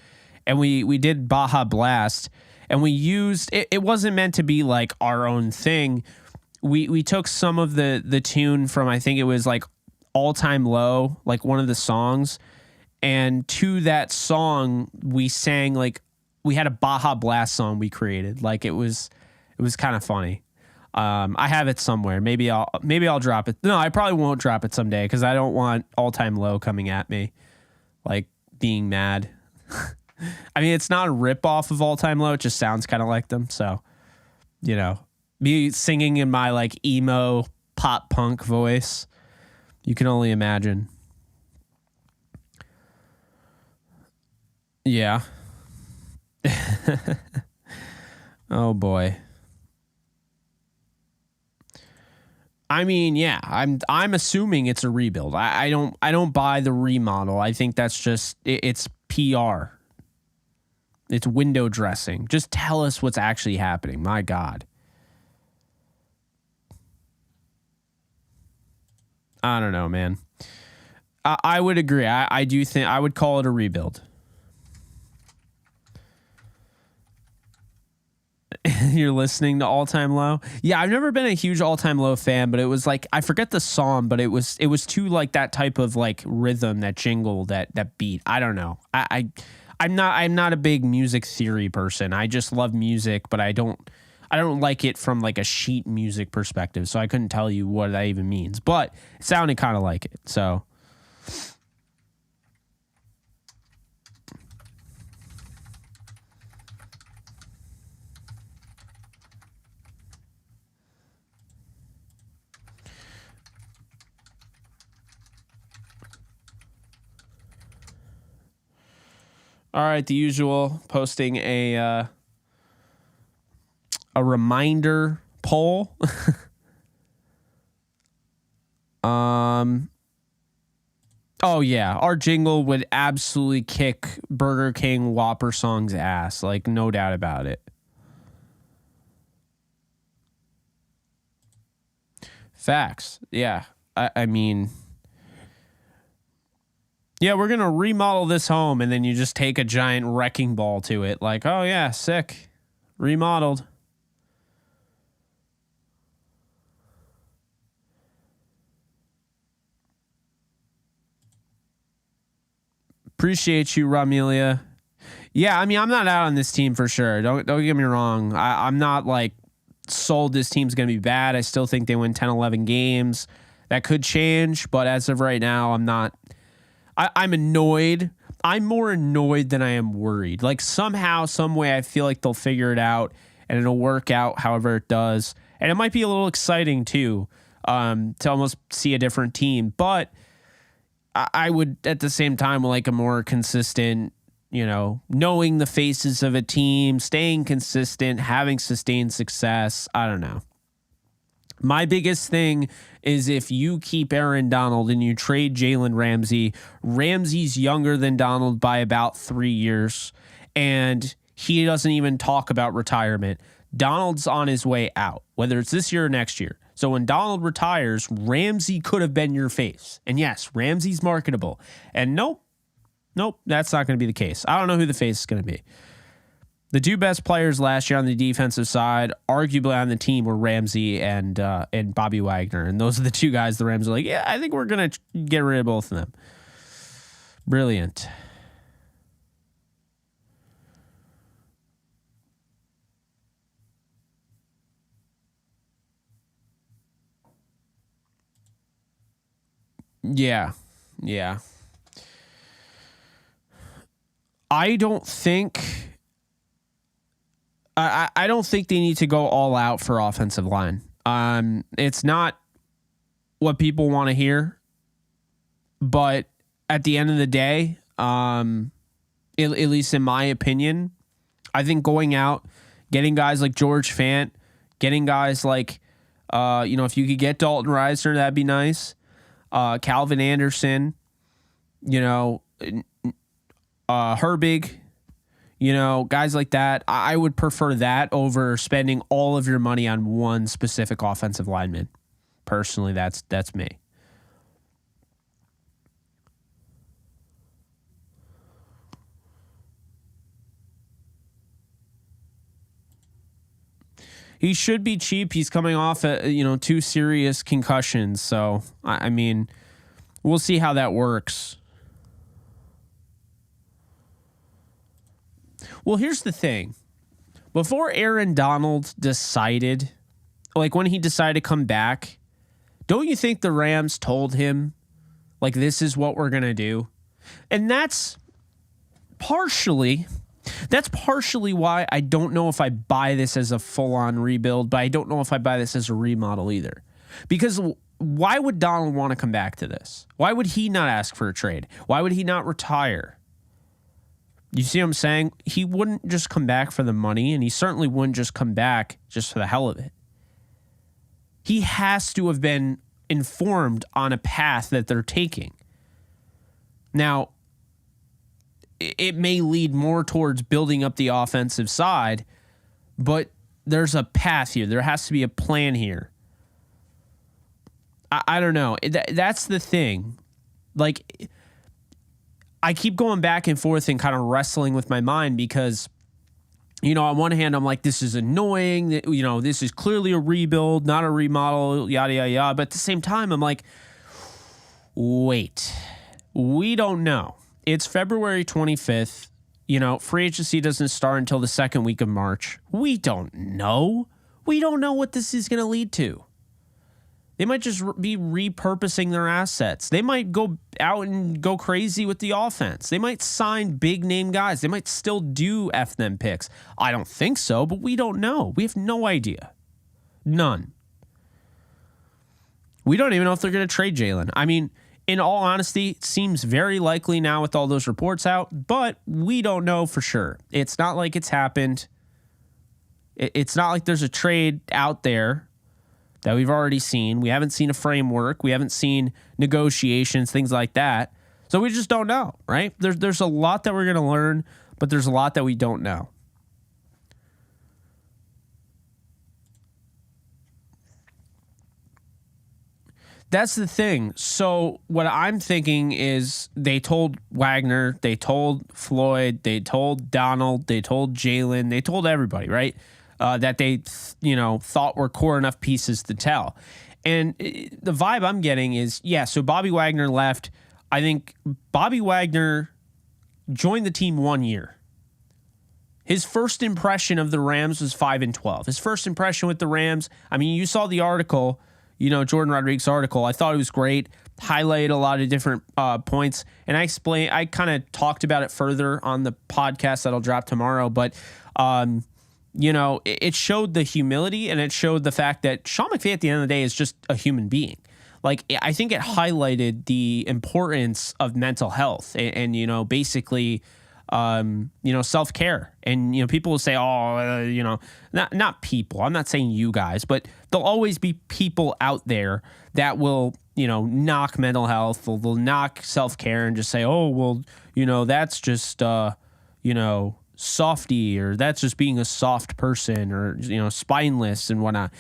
and we did Baja Blast, and we used it. It wasn't meant to be like our own thing. We took some of the tune from, I think it was like All Time Low, like one of the songs, and to that song we sang, like we had a Baja Blast song we created. Like it was kind of funny. I have it somewhere. Maybe I'll drop it. No, I probably won't drop it someday because I don't want All Time Low coming at me, like being mad. I mean, it's not a rip off of All Time Low. It just sounds kind of like them. So, me singing in my like emo pop punk voice, you can only imagine. Yeah. Oh boy. I mean, yeah, I'm assuming it's a rebuild. I don't buy the remodel. I think that's just it's PR. It's window dressing. Just tell us what's actually happening. My God. I don't know, man. I would agree. I do think I would call it a rebuild. You're listening to All Time Low? Yeah, I've never been a huge All Time Low fan, but it was like, I forget the song, but it was too like that type of like rhythm, that jingle, that beat. I don't know. I'm not a big music theory person. I just love music, but I don't like it from like a sheet music perspective. So I couldn't tell you what that even means, but it sounded kind of like it. So all right, the usual, posting a a reminder poll. Oh yeah, our jingle would absolutely kick Burger King Whopper Song's ass, like no doubt about it. Facts. Yeah. I mean, yeah, we're going to remodel this home, and then you just take a giant wrecking ball to it. Like, oh yeah, sick. Remodeled. Appreciate you, Ramelia. Yeah, I mean, I'm not out on this team for sure. Don't get me wrong. I'm not like sold this team's going to be bad. I still think they win 10, 11 games. That could change, but as of right now, I'm not. I'm annoyed. I'm more annoyed than I am worried. Like somehow, some way, I feel like they'll figure it out and it'll work out however it does. And it might be a little exciting too, to almost see a different team. But I would at the same time like a more consistent, knowing the faces of a team, staying consistent, having sustained success. I don't know. My biggest thing is if you keep Aaron Donald and you trade Jalen Ramsey, Ramsey's younger than Donald by about 3 years, and he doesn't even talk about retirement. Donald's on his way out, whether it's this year or next year. So when Donald retires, Ramsey could have been your face. And yes, Ramsey's marketable. And nope, that's not going to be the case. I don't know who the face is going to be. The two best players last year on the defensive side, arguably on the team, were Ramsey and Bobby Wagner. And those are the two guys the Rams are like, yeah, I think we're going to get rid of both of them. Brilliant. Yeah. I don't think they need to go all out for offensive line. It's not what people want to hear, but at the end of the day, at least in my opinion, I think going out, getting guys like George Fant, getting guys like, if you could get Dalton Risner, that'd be nice. Calvin Anderson, Herbig, guys like that. I would prefer that over spending all of your money on one specific offensive lineman. Personally, that's me. He should be cheap. He's coming off 2 serious concussions. So, I mean, we'll see how that works. Well, here's the thing. Before Aaron Donald decided, like when he decided to come back, don't you think the Rams told him, like, this is what we're going to do? And that's partially why I don't know if I buy this as a full-on rebuild, but I don't know if I buy this as a remodel either. Because why would Donald want to come back to this? Why would he not ask for a trade? Why would he not retire? You see what I'm saying? He wouldn't just come back for the money, and he certainly wouldn't just come back just for the hell of it. He has to have been informed on a path that they're taking. Now, it may lead more towards building up the offensive side, but there's a path here. There has to be a plan here. I don't know. That's the thing. Like, I keep going back and forth and kind of wrestling with my mind because, on one hand, I'm like, this is annoying. This is clearly a rebuild, not a remodel, yada, yada, yada. But at the same time, I'm like, wait, we don't know. It's February 25th. Free agency doesn't start until the second week of March. We don't know. We don't know what this is going to lead to. They might just be repurposing their assets. They might go out and go crazy with the offense. They might sign big name guys. They might still do F them picks. I don't think so, but we don't know. We have no idea. None. We don't even know if they're going to trade Jalen. I mean, in all honesty, it seems very likely now with all those reports out, but we don't know for sure. It's not like it's happened. It's not like there's a trade out there that we've already seen. We haven't seen a framework. We haven't seen negotiations, things like that. So we just don't know, right? There's a lot that we're going to learn, but there's a lot that we don't know. That's the thing. So what I'm thinking is they told Wagner, they told Floyd, they told Donald, they told Jalen, they told everybody, right? That they, thought were core enough pieces to tell. And the vibe I'm getting is, so Bobby Wagner left. I think Bobby Wagner joined the team 1 year. His first impression of the Rams was 5-12. His first impression with the Rams, I mean, you saw the article, Jordan Rodriguez's article. I thought it was great, highlighted a lot of different points. And I kind of talked about it further on the podcast that'll drop tomorrow. But, it showed the humility, and it showed the fact that Sean McVay at the end of the day is just a human being. Like, I think it highlighted the importance of mental health and basically, self-care. And, people will say, not people. I'm not saying you guys, but there'll always be people out there that will, knock mental health. They'll knock self-care and just say, oh, well, that's just, softy, or that's just being a soft person, or, spineless and whatnot.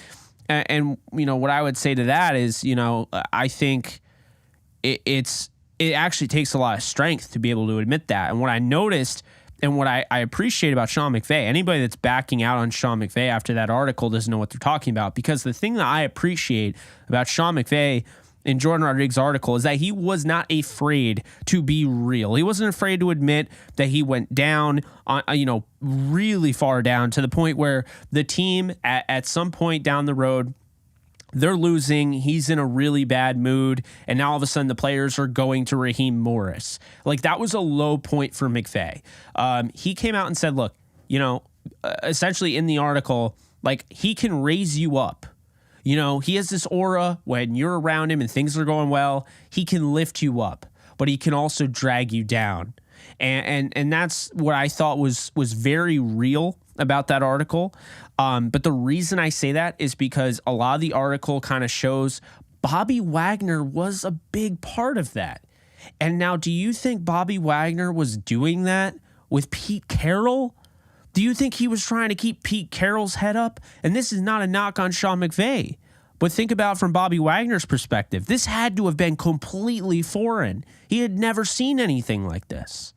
And what I would say to that is, I think it actually takes a lot of strength to be able to admit that. And what I noticed and what I appreciate about Sean McVay, anybody that's backing out on Sean McVay after that article doesn't know what they're talking about, because the thing that I appreciate about Sean McVay in Jordan Rodriguez's article is that he was not afraid to be real. He wasn't afraid to admit that he went down, really far down, to the point where the team at some point down the road, they're losing. He's in a really bad mood. And now all of a sudden the players are going to Raheem Morris. Like, that was a low point for McVay. He came out and said, look, essentially in the article, like, he can raise you up. He has this aura when you're around him and things are going well. He can lift you up, but he can also drag you down. And that's what I thought was very real about that article. But the reason I say that is because a lot of the article kind of shows Bobby Wagner was a big part of that. And now, do you think Bobby Wagner was doing that with Pete Carroll? Do you think he was trying to keep Pete Carroll's head up? And this is not a knock on Sean McVay, but think about from Bobby Wagner's perspective. This had to have been completely foreign. He had never seen anything like this.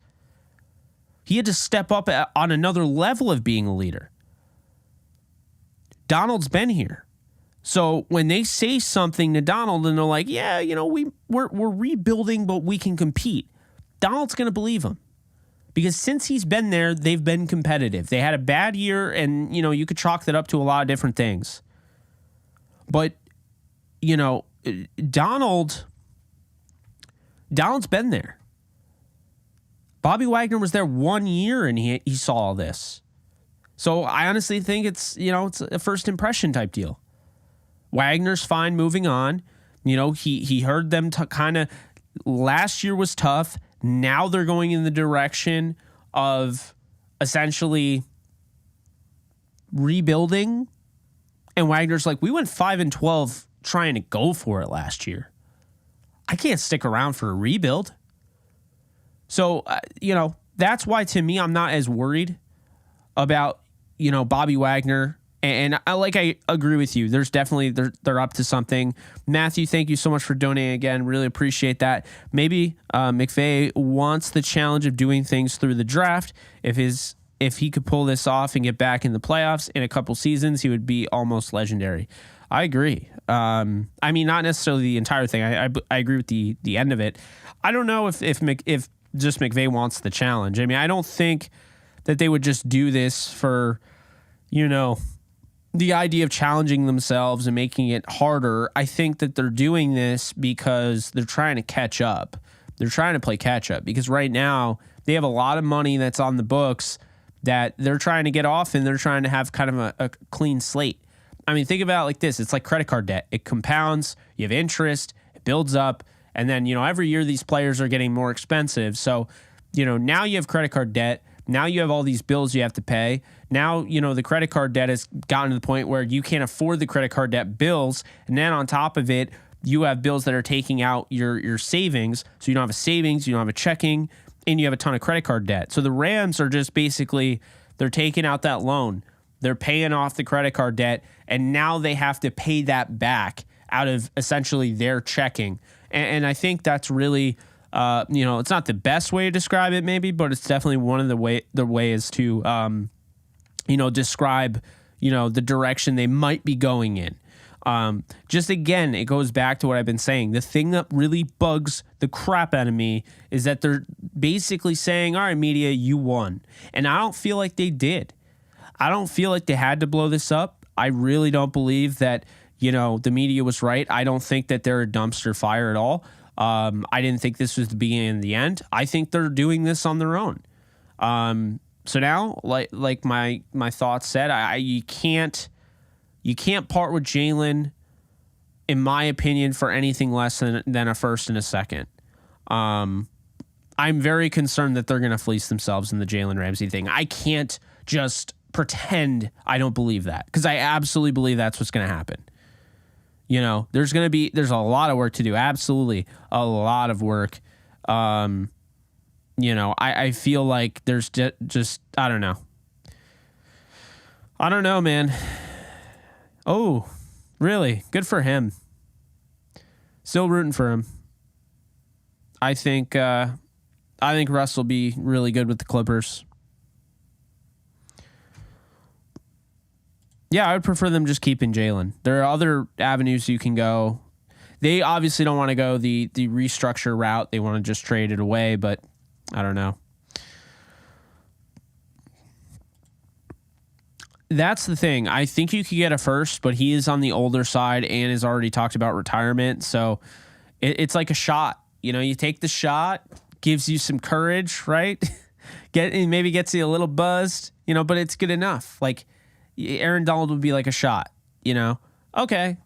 He had to step up on another level of being a leader. Donald's been here. So when they say something to Donald and they're like, we're rebuilding, but we can compete, Donald's going to believe him. Because since he's been there, they've been competitive. They had a bad year, and, you could chalk that up to a lot of different things. But, Donald's been there. Bobby Wagner was there 1 year, and he saw all this. So I honestly think it's a first impression type deal. Wagner's fine moving on. He heard them kind of, last year was tough. Now they're going in the direction of essentially rebuilding. And Wagner's like, we went 5-12 trying to go for it last year. I can't stick around for a rebuild. So, that's why, to me, I'm not as worried about, Bobby Wagner. And I agree with you. There's definitely, they're up to something. Matthew, thank you so much for donating again. Really appreciate that. Maybe McVay wants the challenge of doing things through the draft. If he could pull this off and get back in the playoffs in a couple seasons, he would be almost legendary. I agree. I mean, not necessarily the entire thing. I agree with the end of it. I don't know if just McVay wants the challenge. I mean, I don't think that they would just do this for, the idea of challenging themselves and making it harder. I think that they're doing this because they're trying to catch up. They're trying to play catch up because right now they have a lot of money that's on the books that they're trying to get off, and they're trying to have kind of a clean slate. I mean, think about it like this. It's like credit card debt. It compounds, you have interest, it builds up, and then, every year these players are getting more expensive. So, now you have credit card debt. Now you have all these bills you have to pay. Now, the credit card debt has gotten to the point where you can't afford the credit card debt bills. And then on top of it, you have bills that are taking out your savings. So you don't have a savings, you don't have a checking, and you have a ton of credit card debt. So the Rams are just basically, they're taking out that loan. They're paying off the credit card debt, and now they have to pay that back out of essentially their checking. And I think that's really, it's not the best way to describe it maybe, but it's definitely one of the ways to, describe, the direction they might be going in. Just again, it goes back to what I've been saying. The thing that really bugs the crap out of me is that they're basically saying, all right, media, you won. And I don't feel like they did. I don't feel like they had to blow this up. I really don't believe that, the media was right. I don't think that they're a dumpster fire at all. I didn't think this was the beginning and the end. I think they're doing this on their own. So now, like my thoughts said, you can't part with Jalen, in my opinion, for anything less than a first and a second. I'm very concerned that they're going to fleece themselves in the Jalen Ramsey thing. I can't just pretend I don't believe that, because I absolutely believe that's what's going to happen. There's a lot of work to do. Absolutely a lot of work. I feel like there's just, I don't know. I don't know, man. Oh, really? Good for him. Still rooting for him. I think Russ will be really good with the Clippers. Yeah, I would prefer them just keeping Jalen. There are other avenues you can go. They obviously don't want to go the restructure route. They want to just trade it away, but I don't know. That's the thing. I think you could get a first, but he is on the older side and has already talked about retirement. So it's like a shot. You take the shot, gives you some courage, right? Maybe gets you a little buzzed, but it's good enough. Like Aaron Donald would be like a shot, Okay,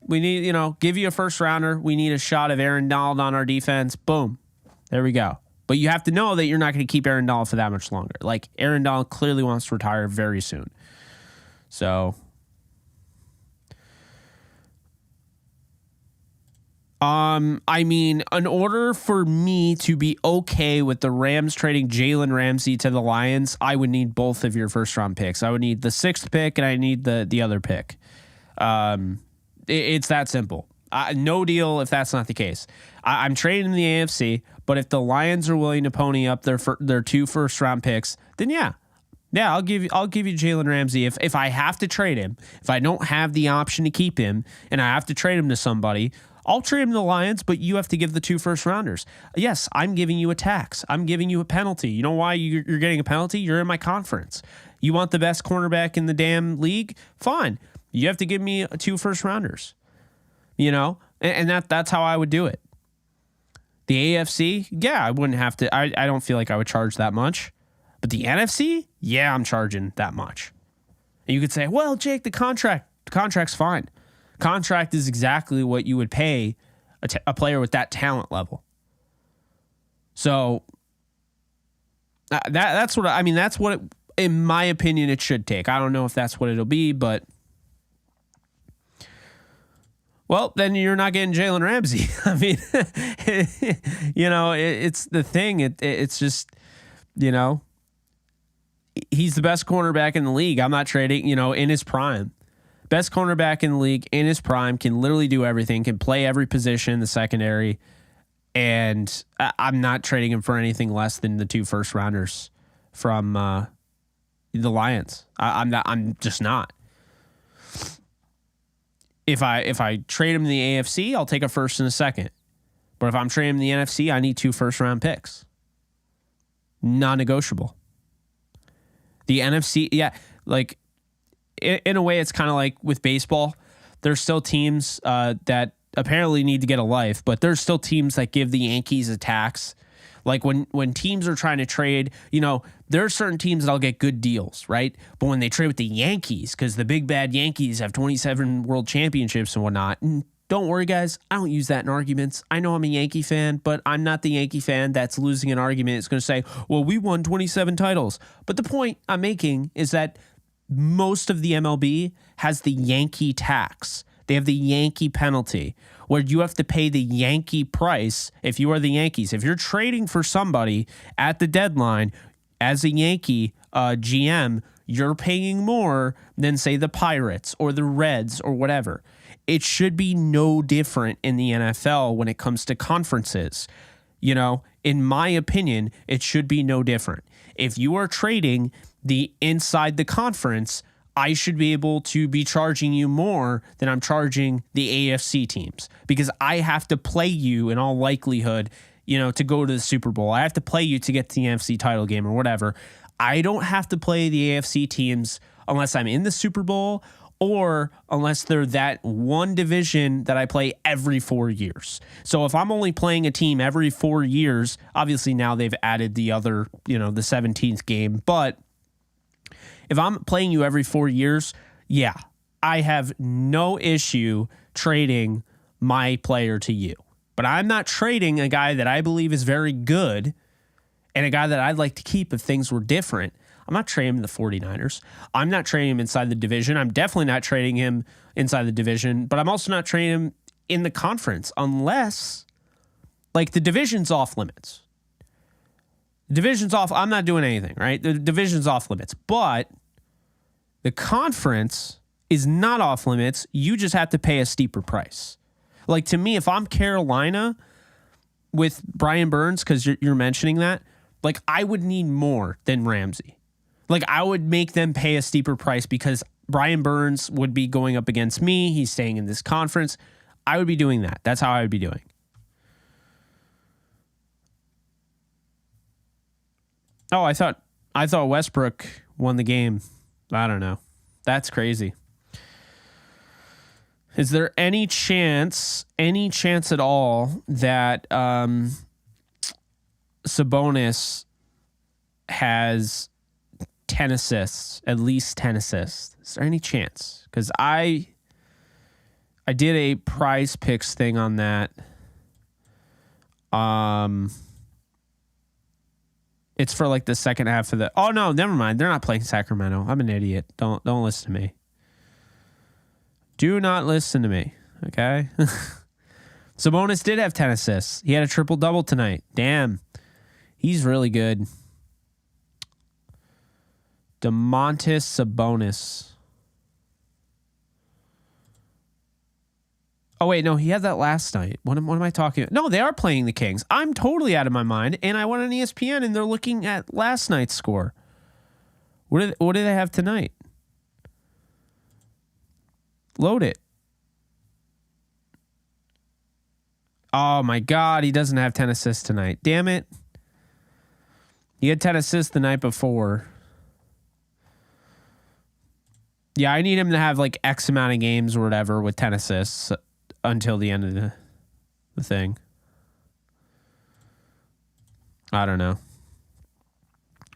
we need, give you a first rounder. We need a shot of Aaron Donald on our defense. Boom. There we go. But you have to know that you're not going to keep Aaron Donald for that much longer. Like Aaron Donald clearly wants to retire very soon. So, in order for me to be okay with the Rams trading Jalen Ramsey to the Lions, I would need both of your first round picks. I would need the 6th pick and I need the other pick. It's that simple. No deal if that's not the case. I'm trading the AFC, but if the Lions are willing to pony up their 2 first round picks, then yeah, I'll give you Jalen Ramsey. If I have to trade him, if I don't have the option to keep him and I have to trade him to somebody, I'll trade him to the Lions, but you have to give the 2 first rounders. Yes, I'm giving you a tax. I'm giving you a penalty. You know why you're getting a penalty? You're in my conference. You want the best cornerback in the damn league? Fine. You have to give me 2 first rounders. And that's how I would do it. The AFC, yeah, I wouldn't have to. I don't feel like I would charge that much. But the NFC, yeah, I'm charging that much. And you could say, well, Jake, the contract's fine. Contract is exactly what you would pay a player with that talent level. So that's what that's what in my opinion it should take. I don't know if that's what it'll be, but well, then you're not getting Jalen Ramsey. It's the thing. It's just, he's the best cornerback in the league. I'm not trading, in his prime. Best cornerback in the league in his prime, can literally do everything, can play every position in the secondary, and I'm not trading him for anything less than the 2 first rounders from the Lions. I'm just not. If I trade him in the AFC, I'll take a first and a second. But if I'm trading him in the NFC, I need 2 first round picks. Non-negotiable. The NFC, yeah, like in a way, it's kind of like with baseball. There's still teams that apparently need to get a life, but there's still teams that give the Yankees a tax. Like when teams are trying to trade, there are certain teams that'll get good deals, right? But when they trade with the Yankees, because the big bad Yankees have 27 world championships and whatnot, don't worry, guys. I don't use that in arguments. I know I'm a Yankee fan, but I'm not the Yankee fan that's losing an argument. It's going to say, well, we won 27 titles. But the point I'm making is that most of the MLB has the Yankee tax. They have the Yankee penalty where you have to pay the Yankee price if you are the Yankees. If you're trading for somebody at the deadline as a Yankee GM, you're paying more than, say, the Pirates or the Reds or whatever. It should be no different in the NFL when it comes to conferences. You know, in my opinion, it should be no different. If you are trading the inside the conference, I should be able to be charging you more than I'm charging the AFC teams because I have to play you in all likelihood, you know, to go to the Super Bowl. I have to play you to get to the NFC title game or whatever. I don't have to play the AFC teams unless I'm in the Super Bowl or unless they're that one division that I play every 4 years. So if I'm only playing a team every 4 years, obviously now they've added the other, you know, the 17th game. But if I'm playing you every 4 years, yeah, I have no issue trading my player to you. But I'm not trading a guy that I believe is very good and a guy that I'd like to keep if things were different. I'm not trading him the 49ers. I'm not trading him inside the division. I'm definitely not trading him inside the division, but I'm also not trading him in the conference unless, like, the division's off limits. The division's off. I'm not doing anything, right? The division's off limits, but the conference is not off limits. You just have to pay a steeper price. Like, to me, if I'm Carolina with Brian Burns, because you're mentioning that, like, I would need more than Ramsey. Like, I would make them pay a steeper price because Brian Burns would be going up against me. He's staying in this conference. I would be doing that. That's how I would be doing. Oh, I thought Westbrook won the game. I don't know. That's crazy. Is there any chance at all that Sabonis has 10 assists, at least 10 assists? Is there any chance? Because I did a prize picks thing on that. It's for like the second half of the. Oh no, never mind. They're not playing Sacramento. I'm an idiot. Don't listen to me. Do not listen to me. Okay. Sabonis did have 10 assists. He had a triple double tonight. Damn, he's really good. Domantas Sabonis. Oh, wait, no, he had that last night. What am I talking about? No, they are playing the Kings. I'm totally out of my mind, and I went on ESPN, and they're looking at last night's score. What do they have tonight? Load it. Oh, my God, he doesn't have 10 assists tonight. Damn it. He had 10 assists the night before. Yeah, I need him to have like X amount of games or whatever with 10 assists until the end of the thing. I don't know.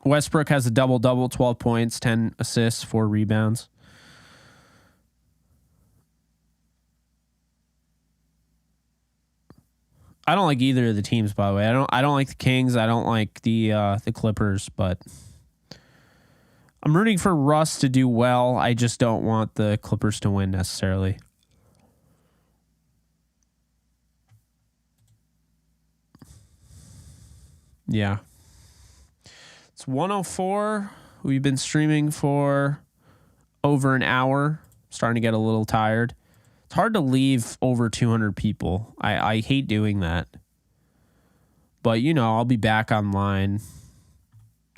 Westbrook has a double-double, 12 points, 10 assists, 4 rebounds. I don't like either of the teams, by the way. I don't like the Kings. I don't like the Clippers, but I'm rooting for Russ to do well. I just don't want the Clippers to win necessarily. Yeah. It's 1:04. We've been streaming for over an hour. Starting to get a little tired. It's hard to leave over 200 people. I hate doing that. But, you know, I'll be back online.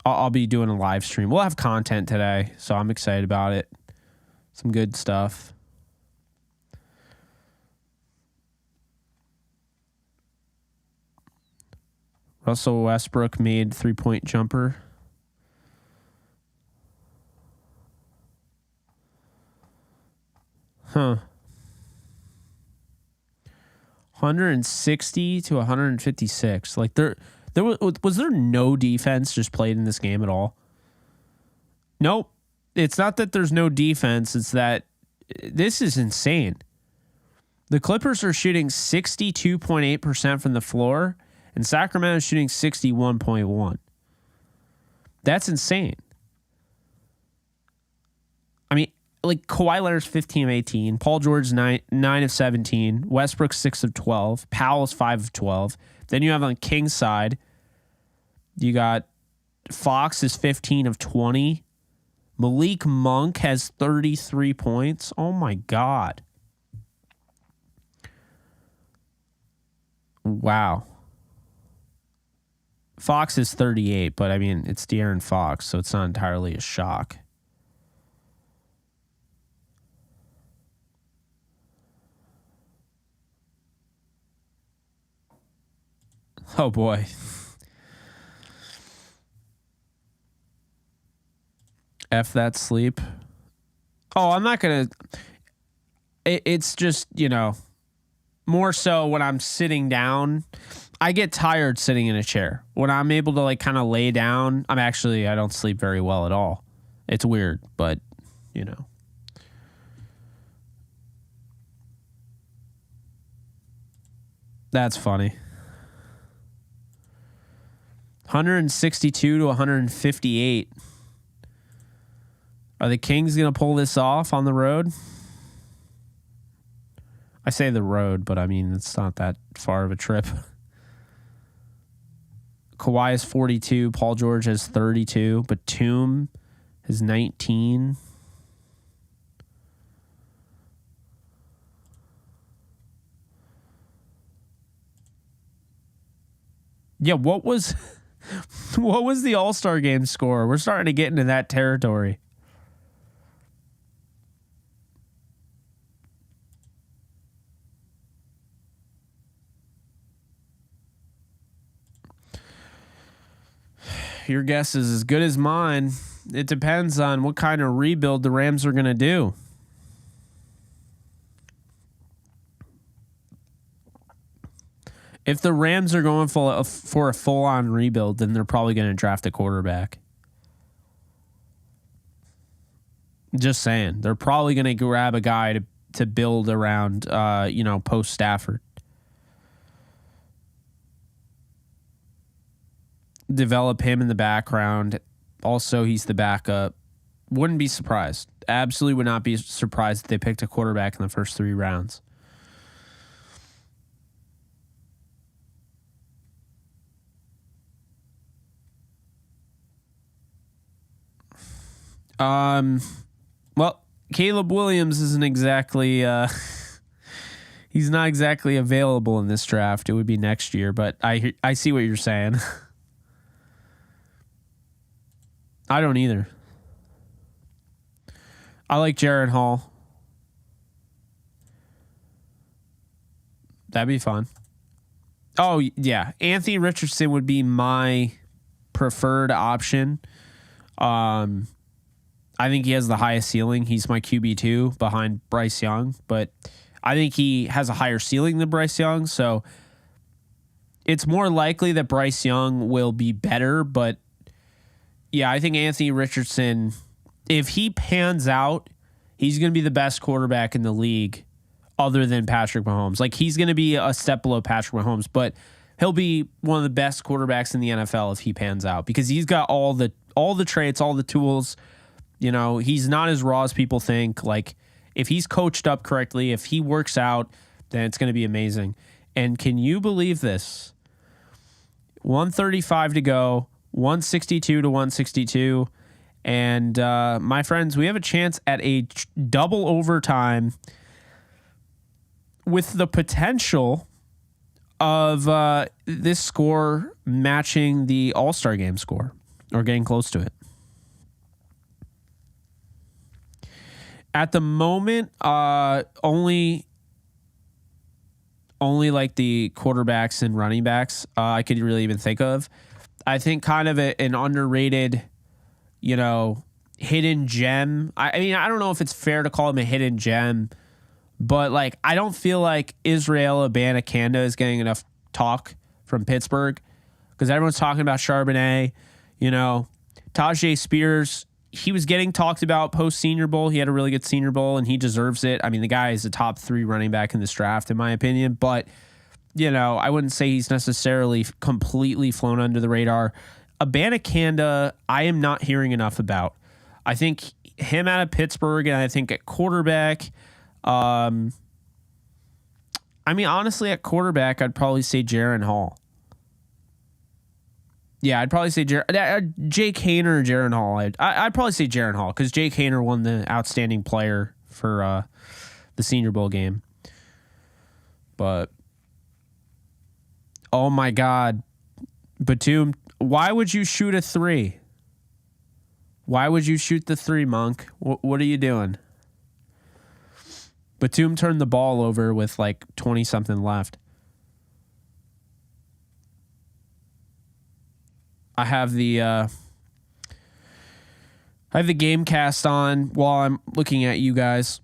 I'll be doing a live stream. We'll have content today, so I'm excited about it. Some good stuff. Russell Westbrook made 3-point jumper. Huh. 160 to 156. Like there was there no defense just played in this game at all? Nope. It's not that there's no defense. It's that this is insane. The Clippers are shooting 62.8% from the floor, and Sacramento is shooting 61.1%. That's insane. I mean, like Kawhi Leonard's 15 of 18, Paul George's 9 of 17, Westbrook 6 of 12, Powell's 5 of 12. Then you have on King's side, you got Fox is 15 of 20. Malik Monk has 33 points. Oh my God. Wow. Fox is 38, but I mean, it's De'Aaron Fox, so it's not entirely a shock. Oh boy. F that sleep. Oh, I'm not going to. It's just, more so when I'm sitting down. I get tired sitting in a chair. When I'm able to like kind of lay down, I don't sleep very well at all. It's weird, but That's funny. 162 to 158. Are the Kings going to pull this off on the road? I say the road, but I mean, it's not that far of a trip. Kawhi is 42. Paul George has 32. Batum has 19. Yeah, what was the All-Star game score? We're starting to get into that territory. Your guess is as good as mine. It depends on what kind of rebuild the Rams are going to do. If the Rams are going for a full-on rebuild, then they're probably going to draft a quarterback. Just saying. They're probably going to grab a guy to build around, post Stafford. Develop him in the background. Also, he's the backup. Wouldn't be surprised. Absolutely would not be surprised if they picked a quarterback in the first 3 rounds. Well, Caleb Williams isn't exactly he's not exactly available in this draft. It would be next year, but I see what you're saying. I don't either. I like Jaron Hall. That'd be fun. Oh, yeah. Anthony Richardson would be my preferred option. I think he has the highest ceiling. He's my QB2 behind Bryce Young, but I think he has a higher ceiling than Bryce Young, so it's more likely that Bryce Young will be better, but yeah, I think Anthony Richardson, if he pans out, he's going to be the best quarterback in the league other than Patrick Mahomes. Like, he's going to be a step below Patrick Mahomes, but he'll be one of the best quarterbacks in the NFL if he pans out because he's got all the traits, all the tools. He's not as raw as people think. Like, if he's coached up correctly, if he works out, then it's going to be amazing. And can you believe this? 135 to go. 162 to 162. And my friends, we have a chance at a double overtime with the potential of this score matching the All-Star game score or getting close to it. At the moment, only like the quarterbacks and running backs I could really even think of. I think kind of an underrated, hidden gem. I mean, I don't know if it's fair to call him a hidden gem, but like I don't feel like Israel Abanikanda is getting enough talk from Pittsburgh because everyone's talking about Charbonnet. Tajay Spears, he was getting talked about post Senior Bowl. He had a really good Senior Bowl, and he deserves it. I mean, the guy is a top 3 running back in this draft, in my opinion. But, I wouldn't say he's necessarily completely flown under the radar. Abanikanda, I am not hearing enough about. I think him out of Pittsburgh, and I think at quarterback, honestly, at quarterback, I'd probably say Jaren Hall. Yeah, I'd probably say Jake Haener or Jaren Hall. I'd probably say Jaren Hall because Jake Haener won the outstanding player for the Senior Bowl game. But, oh my God, Batum, why would you shoot a 3? Why would you shoot the 3, Monk? What are you doing? Batum turned the ball over with like 20-something left. I have the game cast on while I'm looking at you guys.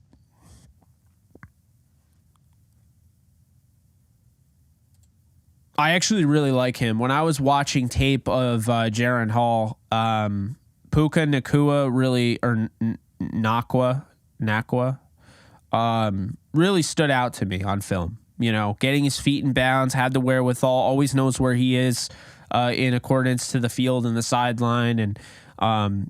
I actually really like him. When I was watching tape of Jaren Hall, Puka Nacua Nakwa really stood out to me on film. Getting his feet in bounds, had the wherewithal, always knows where he is in accordance to the field and the sideline. And,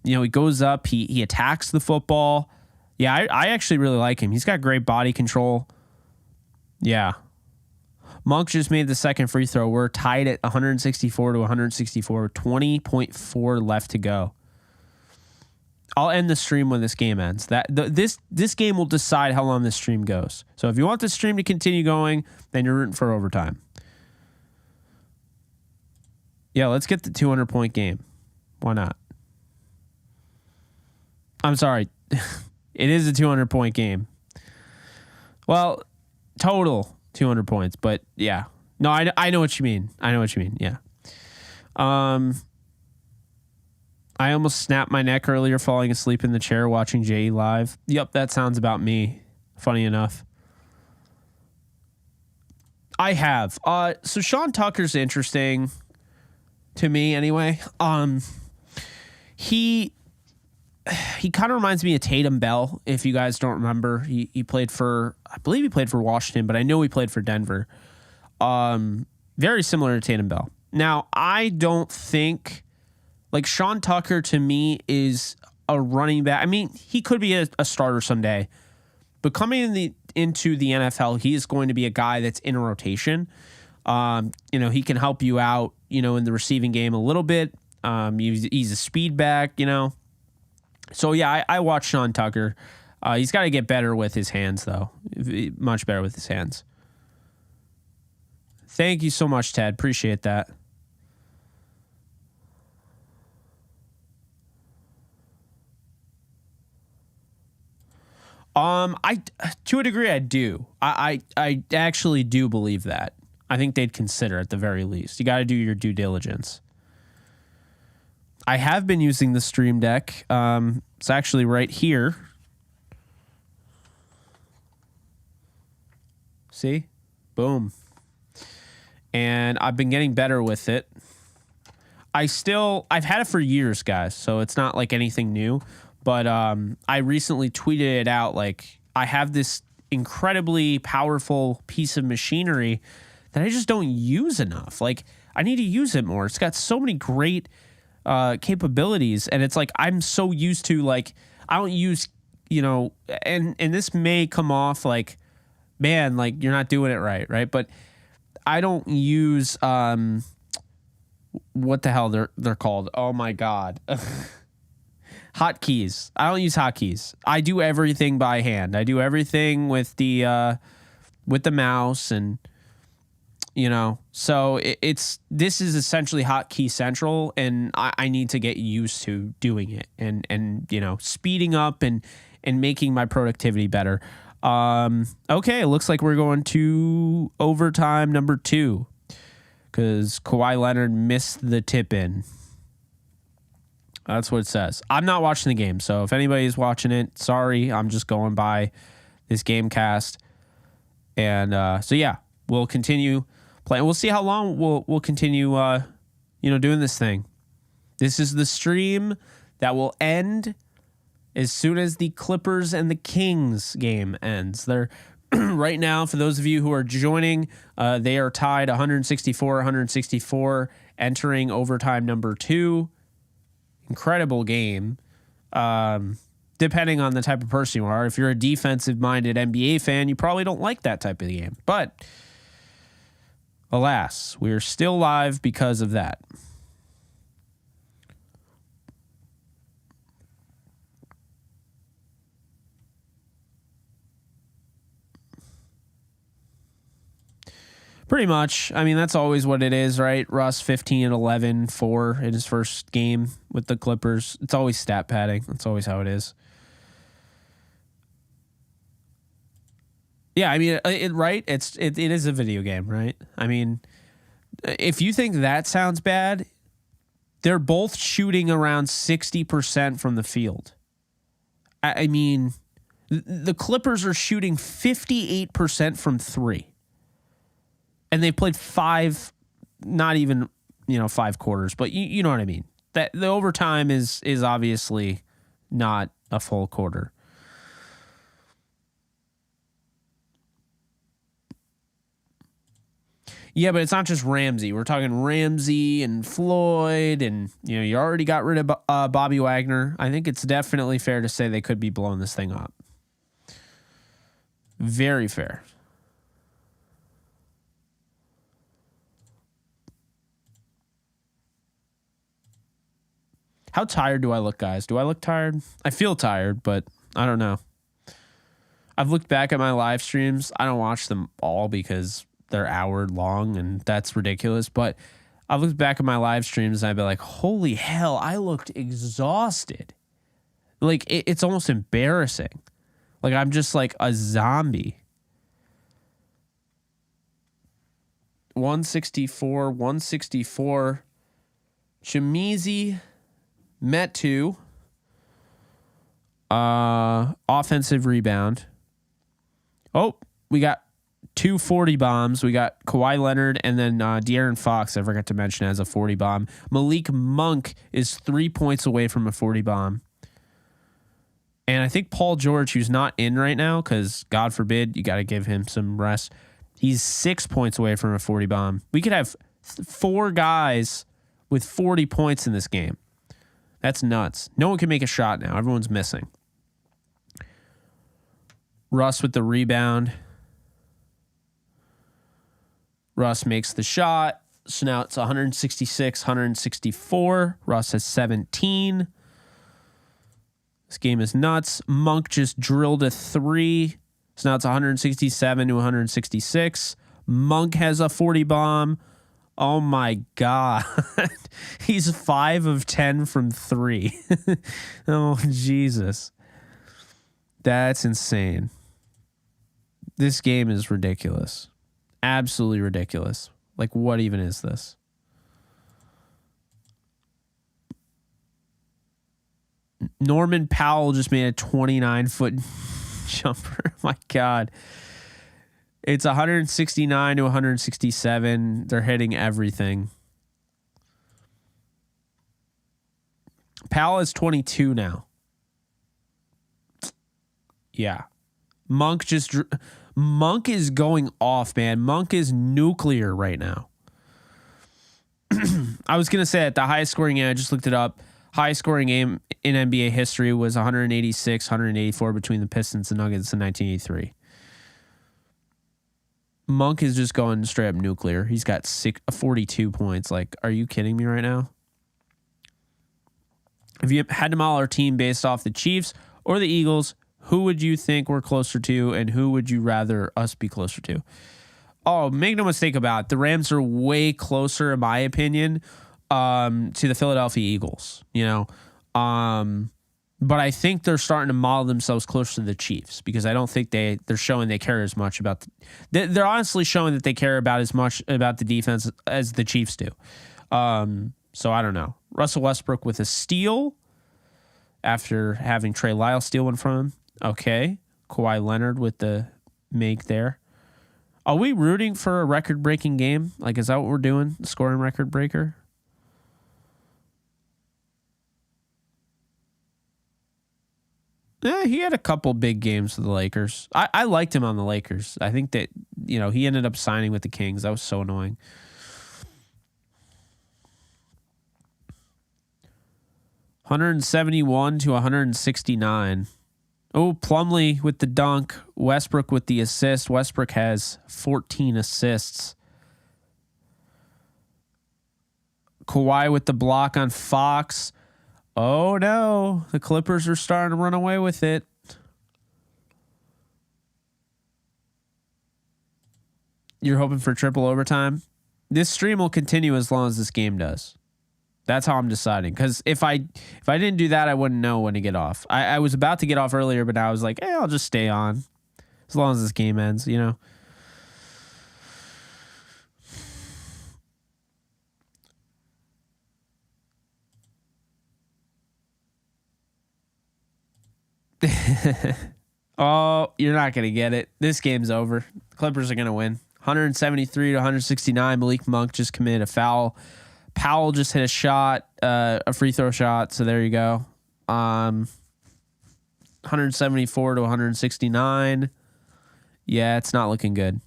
he goes up, he attacks the football. Yeah, I actually really like him. He's got great body control. Yeah. Monk just made the second free throw. We're tied at 164 to 164, 20.4 left to go. I'll end the stream when this game ends. This game will decide how long this stream goes. So if you want the stream to continue going, then you're rooting for overtime. Yeah, let's get the 200-point game. Why not? I'm sorry. It is a 200-point game. Well, total 200 points, but yeah. No, I know what you mean. Yeah. I almost snapped my neck earlier falling asleep in the chair watching JE live. Yep, that sounds about me. Funny enough. I have. So Sean Tucker's interesting to me anyway. He kind of reminds me of Tatum Bell, if you guys don't remember. He played for, I believe he played for Washington, but I know he played for Denver. Very similar to Tatum Bell. Now, I don't think, like, Sean Tucker to me is a running back. I mean, he could be a starter someday, but coming into the NFL, he is going to be a guy that's in a rotation. He can help you out, in the receiving game a little bit. He's a speed back, So, yeah, I watch Sean Tucker. He's got to get better with his hands, though. Much better with his hands. Thank you so much, Ted. Appreciate that. To a degree, I do. I actually do believe that. I think they'd consider at the very least. You got to do your due diligence. I have been using the Stream Deck. It's actually right here. See? Boom. And I've been getting better with it. I've had it for years, guys, so it's not like anything new. But I recently tweeted it out, like, I have this incredibly powerful piece of machinery that I just don't use enough. Like, I need to use it more. It's got so many great capabilities, and it's like I'm so used to, like, I don't use, and this may come off like, man, like, you're not doing it right? But I don't use what the hell they're called. Oh my God. Hotkeys. I don't use hotkeys. I do everything by hand. I do everything with the mouse, and so this is essentially hotkey central, and I need to get used to doing it and speeding up and making my productivity better. Okay, it looks like we're going to overtime number 2 because Kawhi Leonard missed the tip in. That's what it says. I'm not watching the game, so if anybody's watching it, sorry. I'm just going by this game cast. And so, yeah, we'll continue playing. We'll see how long we'll continue, doing this thing. This is the stream that will end as soon as the Clippers and the Kings game ends. They're right now, for those of you who are joining, they are tied 164-164, entering overtime number 2. Incredible game. Depending on the type of person you are. If you're a defensive-minded NBA fan, you probably don't like that type of game. But alas, we are still live because of that. Pretty much. I mean, that's always what it is, right? Russ 15 11, 4 in his first game with the Clippers. It's always stat padding. That's always how it is. Yeah, I mean, right? It is a video game, right? I mean, if you think that sounds bad, they're both shooting around 60% from the field. I mean, the Clippers are shooting 58% from 3. And they played 5, not even, 5 quarters, but you know what I mean. That the overtime is obviously not a full quarter. Yeah, but it's not just Ramsey. We're talking Ramsey and Floyd, and you already got rid of Bobby Wagner. I think it's definitely fair to say they could be blowing this thing up. Very fair. How tired do I look, guys? Do I look tired? I feel tired, but I don't know. I've looked back at my live streams. I don't watch them all because they're hour long, and that's ridiculous. But I've looked back at my live streams, and I'd be like, holy hell, I looked exhausted. Like, it's almost embarrassing. Like, I'm just like a zombie. 164. Chimizi. Metu, offensive rebound. Oh, we got 2 40 bombs. We got Kawhi Leonard and then De'Aaron Fox, I forgot to mention, as a 40 bomb. Malik Monk is 3 points away from a 40 bomb. And I think Paul George, who's not in right now, because God forbid, you got to give him some rest. He's 6 points away from a 40 bomb. We could have 4 guys with 40 points in this game. That's nuts. No one can make a shot now. Everyone's missing. Russ with the rebound. Russ makes the shot. So now it's 166, 164. Russ has 17. This game is nuts. Monk just drilled a 3. So now it's 167 to 166. Monk has a 40 bomb. Oh my God. He's 5 of 10 from 3. Oh, Jesus. That's insane. This game is ridiculous. Absolutely ridiculous. Like, what even is this? Norman Powell just made a 29-foot jumper. My God. It's 169 to 167. They're hitting everything. Powell is 22 now. Yeah. Monk is going off, man. Monk is nuclear right now. I was going to say at the highest scoring game, I just looked it up. Highest scoring game in NBA history was 186, 184 between the Pistons and Nuggets in 1983. Monk is just going straight up nuclear. He's got 42 points. Like, are you kidding me right now? If you had to model our team based off the Chiefs or the Eagles, who would you think we're closer to, and who would you rather us be closer to? Oh, make no mistake about it. The Rams are way closer, in my opinion, to the Philadelphia Eagles. But I think they're starting to model themselves closer to the Chiefs because I don't think they're showing they care as much about. They're honestly showing that they care about as much about the defense as the Chiefs do. So I don't know. Russell Westbrook with a steal after having Trey Lyle steal one from him. Okay. Kawhi Leonard with the make there. Are we rooting for a record-breaking game? Like, is that what we're doing? Scoring record breaker? had a couple big games for the Lakers. I liked him on the Lakers. I think that, he ended up signing with the Kings. That was so annoying. $171 to $169. Oh, Plumlee with the dunk. Westbrook with the assist. Westbrook has 14 assists. Kawhi with the block on Fox. Oh, no. The Clippers are starting to run away with it. You're hoping for triple overtime? This stream will continue as long as this game does. That's how I'm deciding. Because if I didn't do that, I wouldn't know when to get off. I was about to get off earlier, but now I was like, I'll just stay on. As long as this game ends, Oh, you're not going to get it. This game's over. The Clippers are going to win. 173 to 169. Malik Monk just committed a foul. Powell just hit a shot, a free throw shot. So there you go. 174 to 169. Yeah, it's not looking good.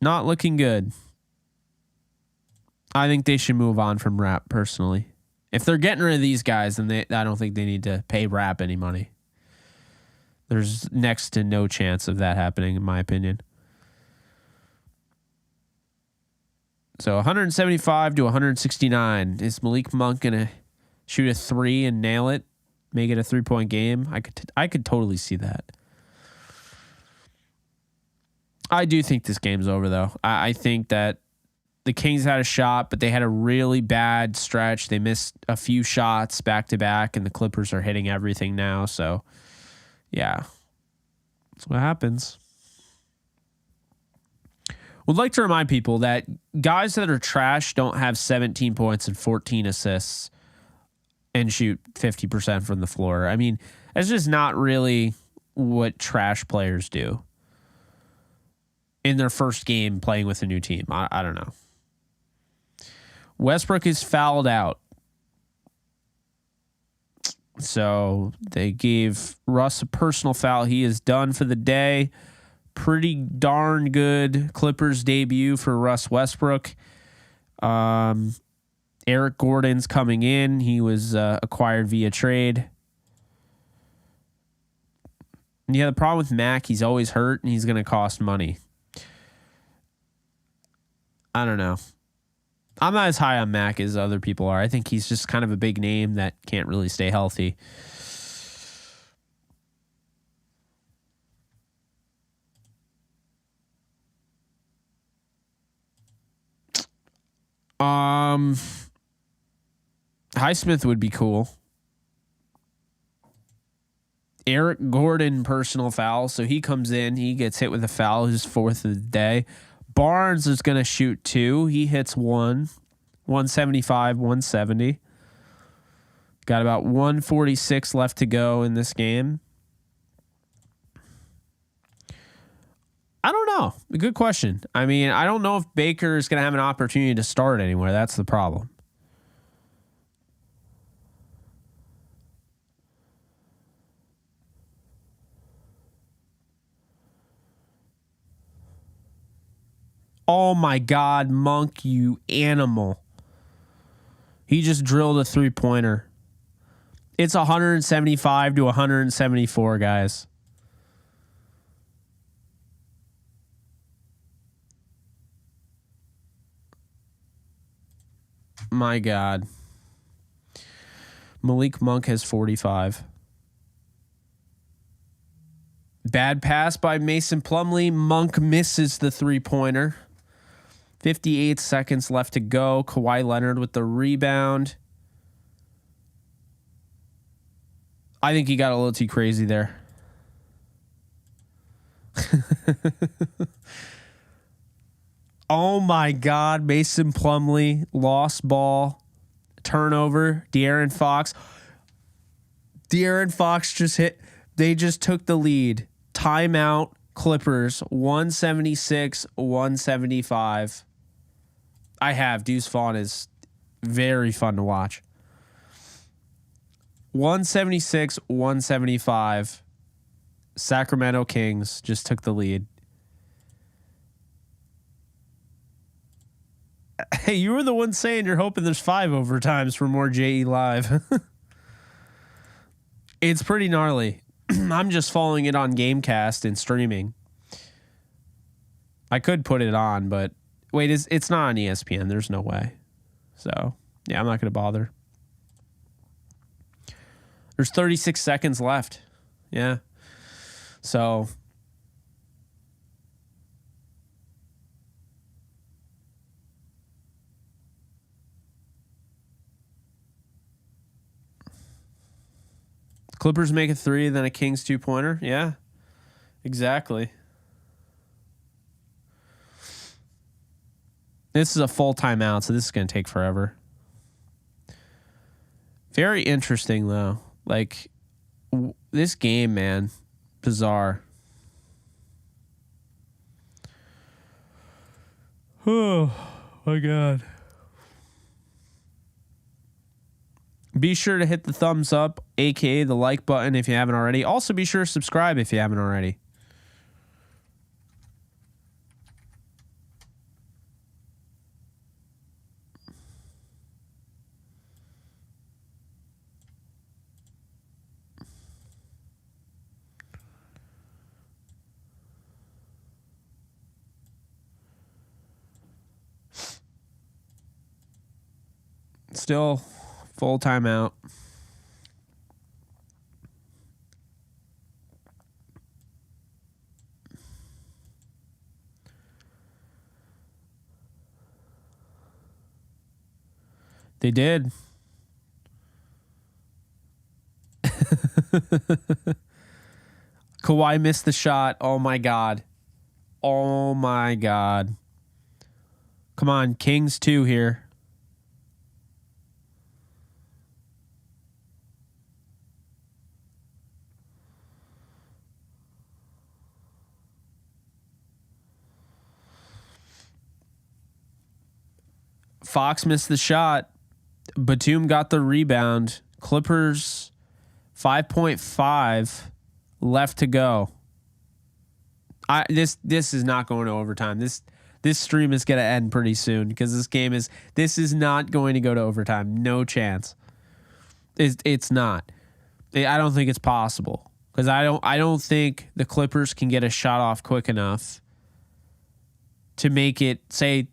Not looking good. I think they should move on from Rap personally. If they're getting rid of these guys, then I don't think they need to pay Rap any money. There's next to no chance of that happening, in my opinion. So 175 to 169. Is Malik Monk gonna shoot a three and nail it, make it a 3-point game? I could totally see that. I do think this game's over though. I think that the Kings had a shot, but they had a really bad stretch. They missed a few shots back to back, and the Clippers are hitting everything now. So, yeah, that's what happens. Would like to remind people that guys that are trash don't have 17 points and 14 assists and shoot 50% from the floor. I mean, that's just not really what trash players do in their first game playing with a new team. I don't know. Westbrook is fouled out. So they gave Russ a personal foul. He is done for the day. Pretty darn good Clippers debut for Russ Westbrook. Eric Gordon's coming in. He was acquired via trade. Yeah, the problem with Mac, he's always hurt and he's going to cost money. I don't know. I'm not as high on Mac as other people are. I think he's just kind of a big name that can't really stay healthy. Highsmith would be cool. Eric Gordon personal foul, so he comes in, he gets hit with a foul, his fourth of the day. Barnes is going to shoot two. He hits one. 175, 170. Got about 146 left to go in this game. I don't know. Good question. I mean, I don't know if Baker is going to have an opportunity to start anywhere. That's the problem. Oh my God, Monk, you animal. He just drilled a three-pointer. It's 175 to 174, guys. My God. Malik Monk has 45. Bad pass by Mason Plumlee. Monk misses the three-pointer. 58 seconds left to go. Kawhi Leonard with the rebound. I think he got a little too crazy there. Oh my God, Mason Plumlee, lost ball, turnover, De'Aaron Fox. De'Aaron Fox just hit, they just took the lead. Timeout, Clippers, 176, 175. I have. Deuce Vaughn is very fun to watch. 176, 175. Sacramento Kings just took the lead. Hey, you were the one saying you're hoping there's 5 overtimes for more JE Live. It's pretty gnarly. I'm just following it on Gamecast and streaming. I could put it on, but wait, it's not on ESPN. There's no way. So, yeah, I'm not going to bother. There's 36 seconds left. Yeah. So, Clippers make a 3, then a Kings 2-pointer. Yeah, exactly. This is a full timeout, so this is going to take forever. Very interesting, though. Like, this game, man, bizarre. Oh, my God. Be sure to hit the thumbs up, aka the like button if you haven't already. Also, be sure to subscribe if you haven't already. Still full timeout. They did. Kawhi missed the shot. Oh, my God. Oh, my God. Come on, Kings 2 here. Fox missed the shot. Batum got the rebound. Clippers 5.5 left to go. This is not going to overtime. This stream is going to end pretty soon because this is not going to go to overtime. No chance. It's not. I don't think it's possible because I don't think the Clippers can get a shot off quick enough to make it say,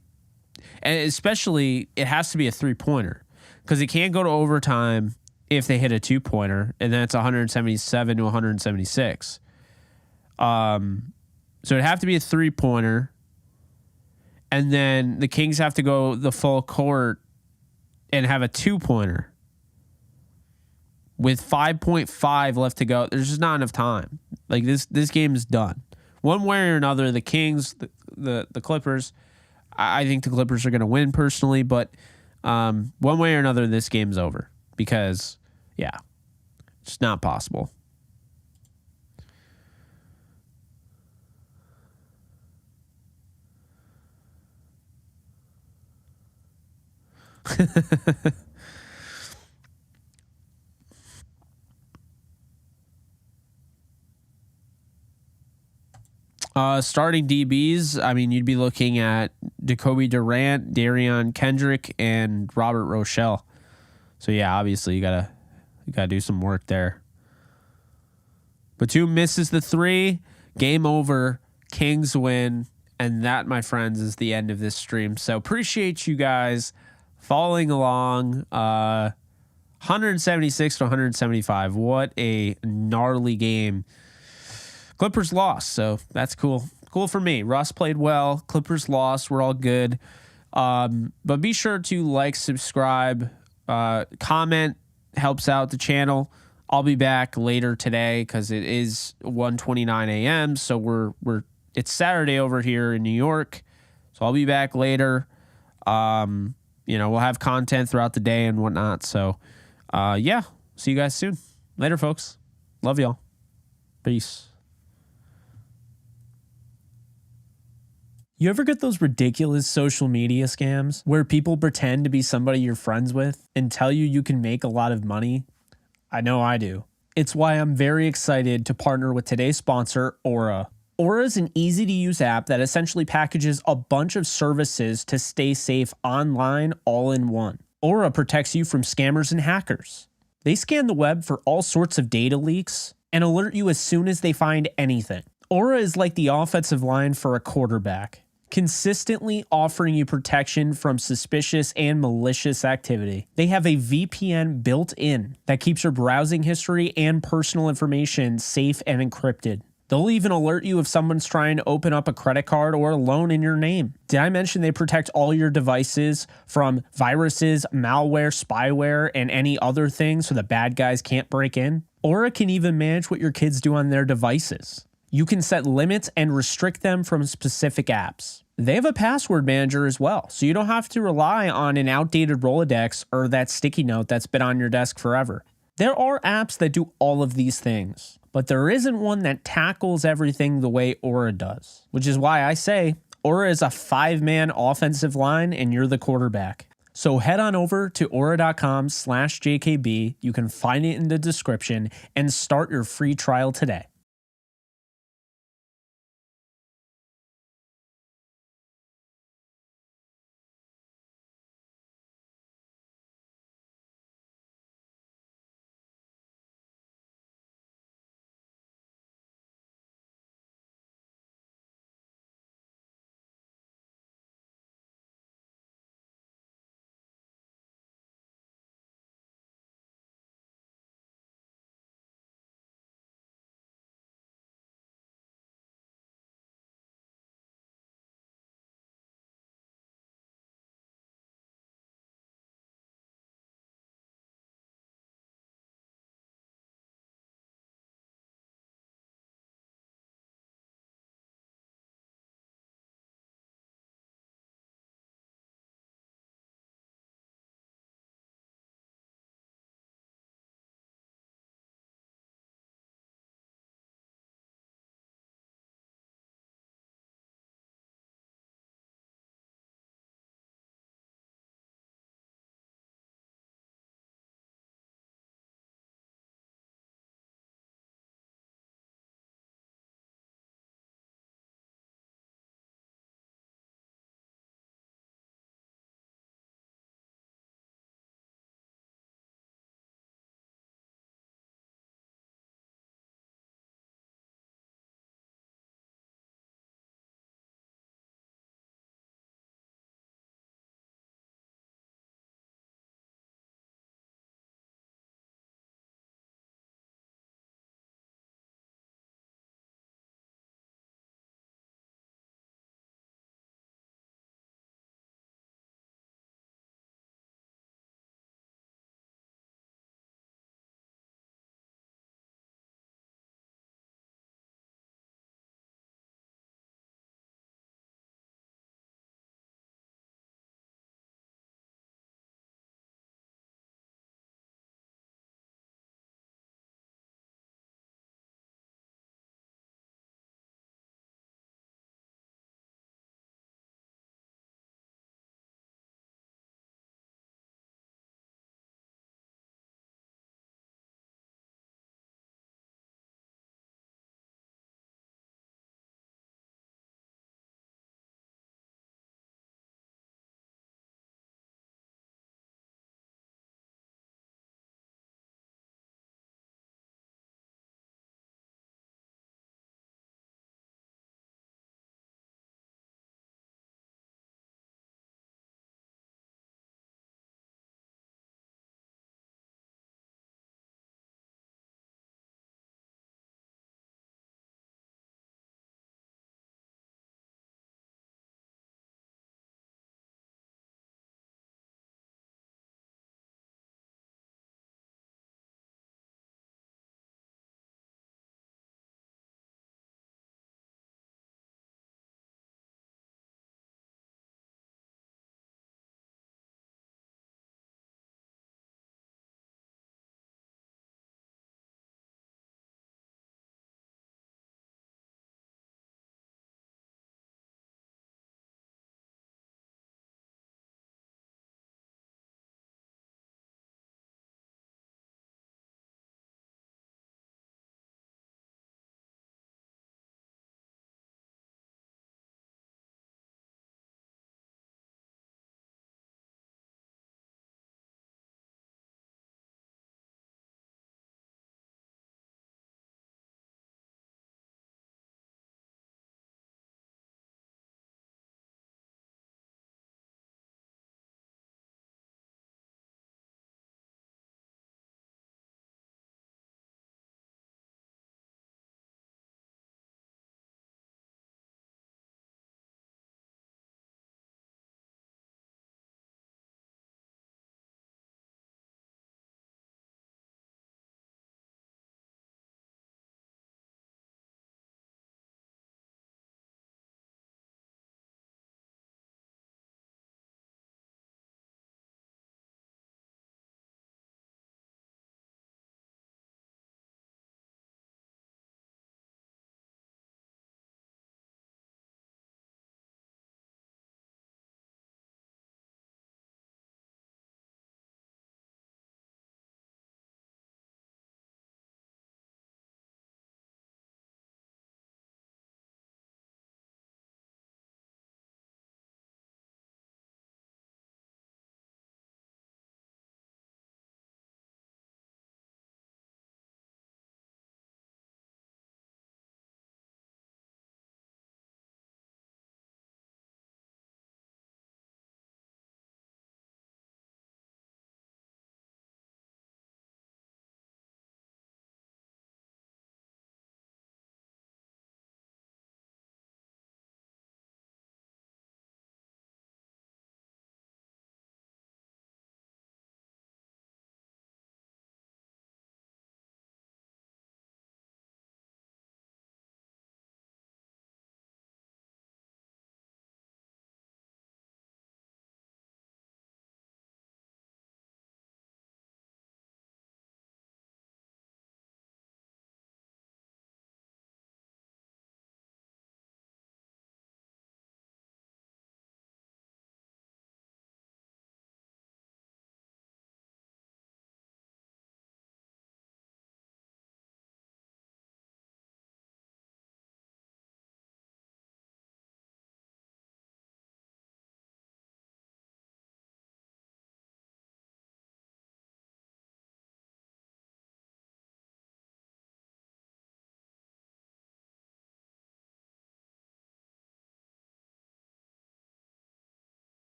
and especially it has to be a 3-pointer because it can't go to overtime if they hit a 2-pointer, and then it's 177 to 176. So it'd have to be a 3-pointer, and then the Kings have to go the full court and have a 2-pointer. With 5.5 left to go, there's just not enough time. Like this game is done. One way or another, the Kings, the Clippers, I think the Clippers are going to win personally, but one way or another, this game's over because, yeah, it's not possible. Starting DBs, I mean, you'd be looking at Jacoby Durant, Darion Kendrick, and Robert Rochelle. So yeah, obviously you gotta do some work there. Batum misses the 3. Game over. Kings win. And that, my friends, is the end of this stream. So appreciate you guys following along. 176 to 175. What a gnarly game. Clippers lost, so that's cool. Cool for me. Russ played well. Clippers lost. We're all good. But be sure to like, subscribe, comment. Helps out the channel. I'll be back later today because it is 1:29 a.m. So it's Saturday over here in New York. So I'll be back later. We'll have content throughout the day and whatnot. So yeah, see you guys soon. Later, folks. Love y'all. Peace. You ever get those ridiculous social media scams where people pretend to be somebody you're friends with and tell you can make a lot of money? I know I do. It's why I'm very excited to partner with today's sponsor, Aura. Aura is an easy-to-use app that essentially packages a bunch of services to stay safe online all in one. Aura protects you from scammers and hackers. They scan the web for all sorts of data leaks and alert you as soon as they find anything. Aura is like the offensive line for a quarterback, consistently offering you protection from suspicious and malicious activity. They have a VPN built in that keeps your browsing history and personal information safe and encrypted. They'll even alert you if someone's trying to open up a credit card or a loan in your name. Did I mention they protect all your devices from viruses, malware, spyware, and any other things so the bad guys can't break in? Aura can even manage what your kids do on their devices. You can set limits and restrict them from specific apps. They have a password manager as well, so you don't have to rely on an outdated Rolodex or that sticky note that's been on your desk forever. There are apps that do all of these things, but there isn't one that tackles everything the way Aura does, which is why I say Aura is a 5-man offensive line and you're the quarterback. So head on over to aura.com/JKB. You can find it in the description and start your free trial today.